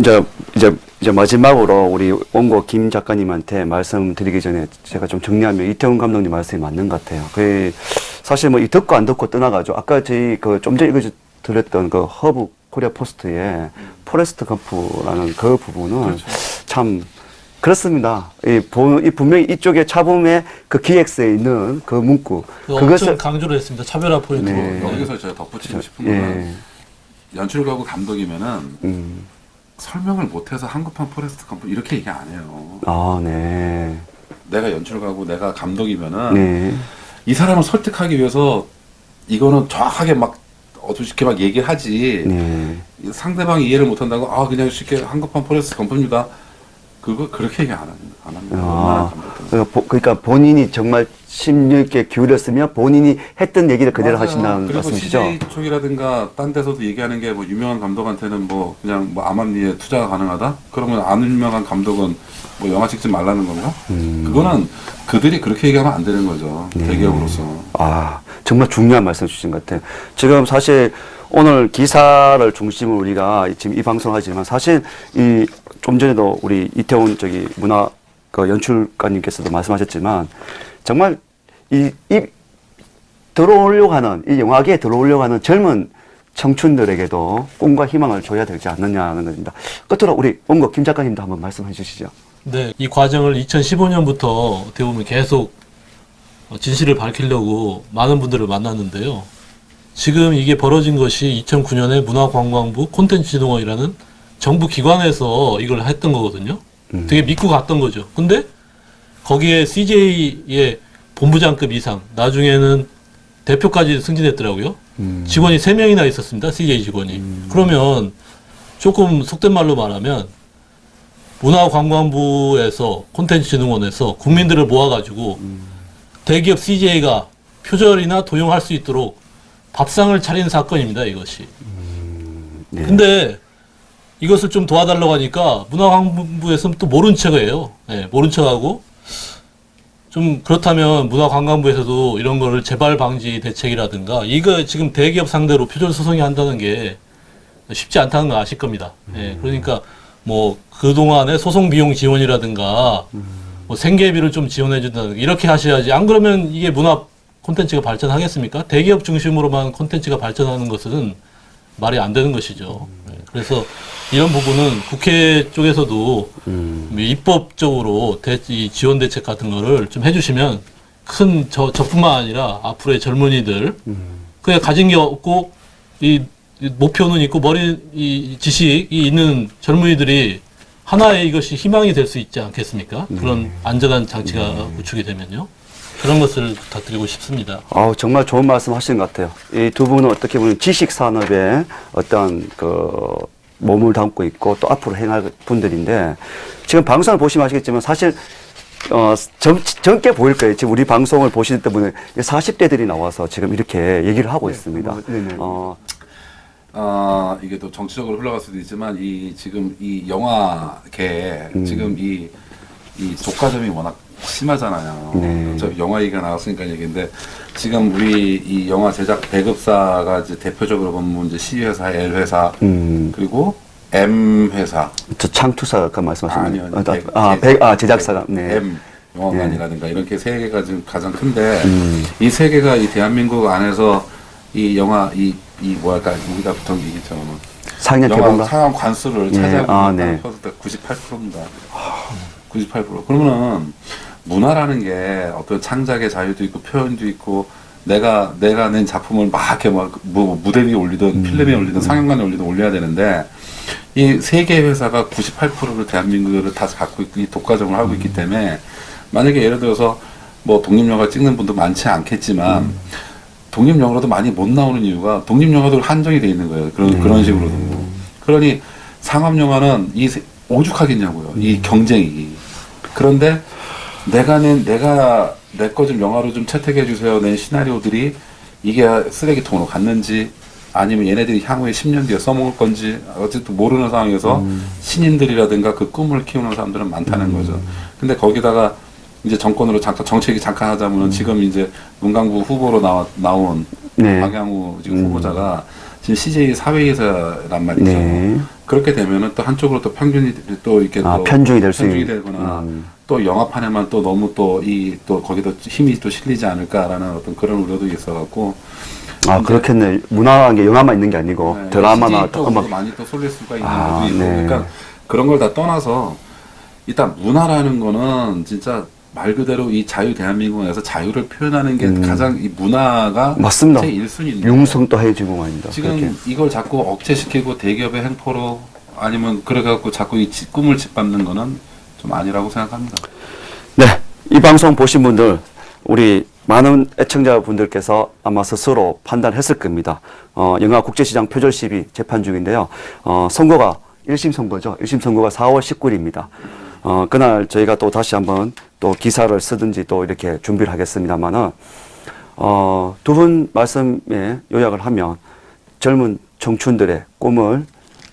이제 마지막으로 우리 원고 김 작가님한테 말씀드리기 전에 제가 좀 정리하면 이태원 감독님 말씀이 맞는 것 같아요. 그 사실 뭐 이 듣고 안 듣고 떠나가지고 아까 저희 그 좀 전에 드렸던 그 허브 코리아 포스트의 포레스트 검프라는 그 부분은 참 그렇습니다. 이 분명히 이쪽에 차범의 그 기획서에 있는 그 문구 엄청 강조를 했습니다. 차별화 포인트로. 네. 여기서 제가 덧붙이고 싶은 거는 연출가고 감독이면은 설명을 못해서 한국판 포레스트 검프 이렇게 얘기 안 해요. 아, 네. 내가 연출가고 내가 감독이면은 네. 이 사람을 설득하기 위해서 이거는 정확하게 막 어두쉽게 막 얘기를 하지. 네. 상대방이 이해를 못한다고 그냥 쉽게 한국판 포레스트 검프입니다. 그거 그렇게 얘기 안 합니다. 얼마나 감독들. 그러니까 본인이 정말 심력 있게 기울였으면 본인이 했던 얘기를 그대로 맞아요. 하신다는 그리고 말씀이시죠? CJ 쪽이라든가 딴 데서도 얘기하는 게 뭐 유명한 감독한테는 뭐 그냥 뭐 암암리에 투자가 가능하다? 그러면 안 유명한 감독은 뭐 영화 찍지 말라는 건가? 그거는 그들이 그렇게 얘기하면 안 되는 거죠. 대기업으로서. 아, 정말 중요한 말씀 주신 것 같아요. 지금 사실 오늘 기사를 중심으로 우리가 지금 이 방송을 하지만 사실 좀 전에도 우리 이태원 문화 그 연출가님께서도 말씀하셨지만 정말 들어오려고 하는 이 영화계에 들어오려고 하는 젊은 청춘들에게도 꿈과 희망을 줘야 되지 않느냐는 겁니다. 끝으로 우리 원고 김 작가님도 한번 말씀해 주시죠. 네, 이 과정을 2015년부터 어떻게 보면 계속 진실을 밝히려고 많은 분들을 만났는데요. 지금 이게 벌어진 것이 2009년에 문화관광부 콘텐츠진흥원이라는 정부 기관에서 이걸 했던 거거든요. 되게 믿고 갔던 거죠. 근데 거기에 CJ의 본부장급 이상, 나중에는 대표까지 승진했더라고요. 직원이 3명이나 있었습니다. CJ 직원이. 그러면 조금 속된 말로 말하면 문화관광부에서 콘텐츠진흥원에서 국민들을 모아가지고 대기업 CJ가 표절이나 도용할 수 있도록 밥상을 차린 사건입니다. 이것이. 네. 근데 이것을 좀 도와달라고 하니까 문화관광부에서는 또 모른 척해요. 네, 모른 척하고 좀 그렇다면 문화관광부에서도 이런 거를 재발 방지 대책이라든가 이거 지금 대기업 상대로 표절 소송이 한다는 게 쉽지 않다는 거 아실 겁니다. 네, 그러니까 뭐 그동안의 소송 비용 지원이라든가 뭐 생계비를 좀 지원해 준다든가 이렇게 하셔야지. 안 그러면 이게 문화 콘텐츠가 발전하겠습니까? 대기업 중심으로만 콘텐츠가 발전하는 것은 말이 안 되는 것이죠. 네, 그래서 이런 부분은 국회 쪽에서도 입법적으로 이 지원 대책 같은 거를 좀 해주시면 큰 저뿐만 아니라 앞으로의 젊은이들 그냥 가진 게 없고 이 목표는 있고 이 지식이 있는 젊은이들이 하나의 이것이 희망이 될 수 있지 않겠습니까? 그런 안전한 장치가 구축이 되면요. 그런 것을 부탁드리고 싶습니다. 정말 좋은 말씀 하신 것 같아요. 이 두 분은 어떻게 보면 지식 산업에 어떤 몸을 담고 있고 또 앞으로 행할 분들인데 지금 방송을 보시면 아시겠지만 사실 젊게 보일 거예요. 지금 우리 방송을 보시는 분은 40대들이 나와서 지금 이렇게 얘기를 하고 있습니다. 이게 또 정치적으로 흘러갈 수도 있지만 지금 이 영화계에 지금 이 독과점이 워낙 심하잖아요. 네. 저 영화 얘기가 나왔으니까 얘기인데 지금 우리 이 영화 제작 배급사가 이제 대표적으로 보면 이제 C 회사, L 회사 그리고 M 회사. 저 창투사 아까 말씀하신 아니요. 제작사가. 네. M 영화관이라든가 이렇게 세 개가 지금 가장 큰데 이 세 개가 이 대한민국 안에서 이 영화 이 이 뭐랄까 우리가 보통 얘기했죠. 상영 영화 개봉가. 상영 관수를 예. 차지하고 아, 있는 네. 퍼센트 98%입니다. 98%. 그러면은 문화라는 게 어떤 창작의 자유도 있고 표현도 있고 내가 낸 작품을 막 이렇게 뭐 무대 위에 올리든 필름에 올리든 상영관에 올리든 올려야 되는데 이 세 개의 회사가 98%를 대한민국을 다 갖고 있고 이 독과점을 하고 있기 때문에 만약에 예를 들어서 뭐 독립영화 찍는 분도 많지 않겠지만 독립영화로도 많이 못 나오는 이유가 독립영화도 한정이 돼 있는 거예요. 그런 식으로도. 그러니 상업영화는 오죽하겠냐고요. 이 경쟁이. 그런데 내 거 좀 영화로 좀 채택해 주세요. 낸 시나리오들이 이게 쓰레기통으로 갔는지 아니면 얘네들이 향후에 10년 뒤에 써먹을 건지 어쨌든 모르는 상황에서 신인들이라든가 그 꿈을 키우는 사람들은 많다는 거죠. 근데 거기다가 이제 정권으로 정책이 잠깐 하자면은 지금 이제 문광부 후보로 나온 네. 박양우 지금 후보자가 지금 CJ 사회이사란 말이죠. 네. 그렇게 되면은 또 한쪽으로 또 편균이 또 이렇게 또 편중이 될 수 편중이 있는. 되거나 또 영화판에만 또 너무 또 거기도 힘이 또 실리지 않을까라는 어떤 그런 우려도 있어갖고. 아, 그렇겠네. 문화라는 게 영화만 있는 게 아니고 네, 드라마나 또 음악. 많이 또 쏠릴 수가 있는 아, 것도 있고. 네. 그러니까 그런 걸 다 떠나서 일단 문화라는 거는 진짜 말 그대로 이 자유 대한민국에서 자유를 표현하는 게 가장 이 문화가 맞습니다. 제 1순위인데 융성도 해주고 말입니다. 지금 그렇게. 이걸 자꾸 억제시키고 대기업의 행포로 아니면 그래갖고 자꾸 이 꿈을 짓밟는 거는 좀 아니라고 생각합니다. 네, 이 방송 보신 분들, 우리 많은 애청자분들께서 아마 스스로 판단했을 겁니다. 영화 국제시장 표절 시비 재판 중인데요. 선고가 1심 선고죠. 1심 선고가 4월 19일입니다. 그날 저희가 또 다시 한번 또 기사를 쓰든지 또 이렇게 준비를 하겠습니다만은, 두 분 말씀에 요약을 하면 젊은 청춘들의 꿈을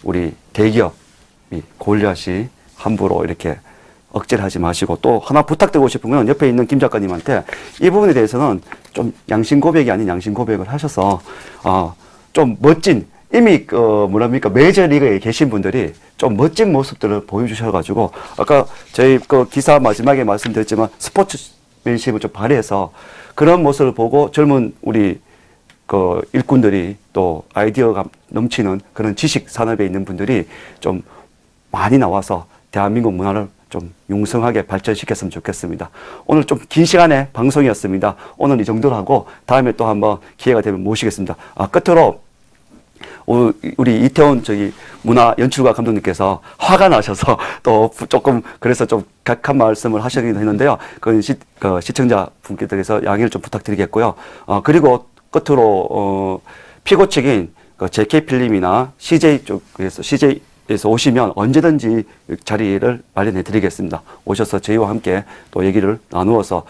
우리 대기업이 골리앗이 함부로 이렇게 억제를 하지 마시고, 또 하나 부탁드리고 싶은 건 옆에 있는 김 작가님한테 이 부분에 대해서는 좀 양심 고백이 아닌 양심 고백을 하셔서 좀 멋진, 이미 뭐랍니까 메이저리그에 계신 분들이 좀 멋진 모습들을 보여주셔가지고, 아까 저희 그 기사 마지막에 말씀드렸지만 스포츠맨십을 좀 발휘해서 그런 모습을 보고 젊은 우리 그 일꾼들이 또 아이디어가 넘치는 그런 지식 산업에 있는 분들이 좀 많이 나와서 대한민국 문화를 좀 융성하게 발전시켰으면 좋겠습니다. 오늘 좀 긴 시간의 방송이었습니다. 오늘 이 정도로 하고 다음에 또 한번 기회가 되면 모시겠습니다. 끝으로 우리 이태원 문화 연출가 감독님께서 화가 나셔서 또 조금 그래서 좀 격한 말씀을 하시긴 했는데요. 그건 시청자 분께서 양해를 좀 부탁드리겠고요. 그리고 끝으로 피고 측인 JK필름이나 CJ 쪽에서 CJ에서 오시면 언제든지 자리를 마련해 드리겠습니다. 오셔서 저희와 함께 또 얘기를 나누어서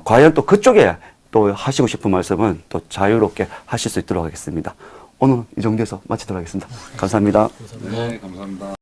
과연 또 그쪽에 또 하시고 싶은 말씀은 또 자유롭게 하실 수 있도록 하겠습니다. 오늘 이 정도에서 마치도록 하겠습니다. 감사합니다. 네, 감사합니다.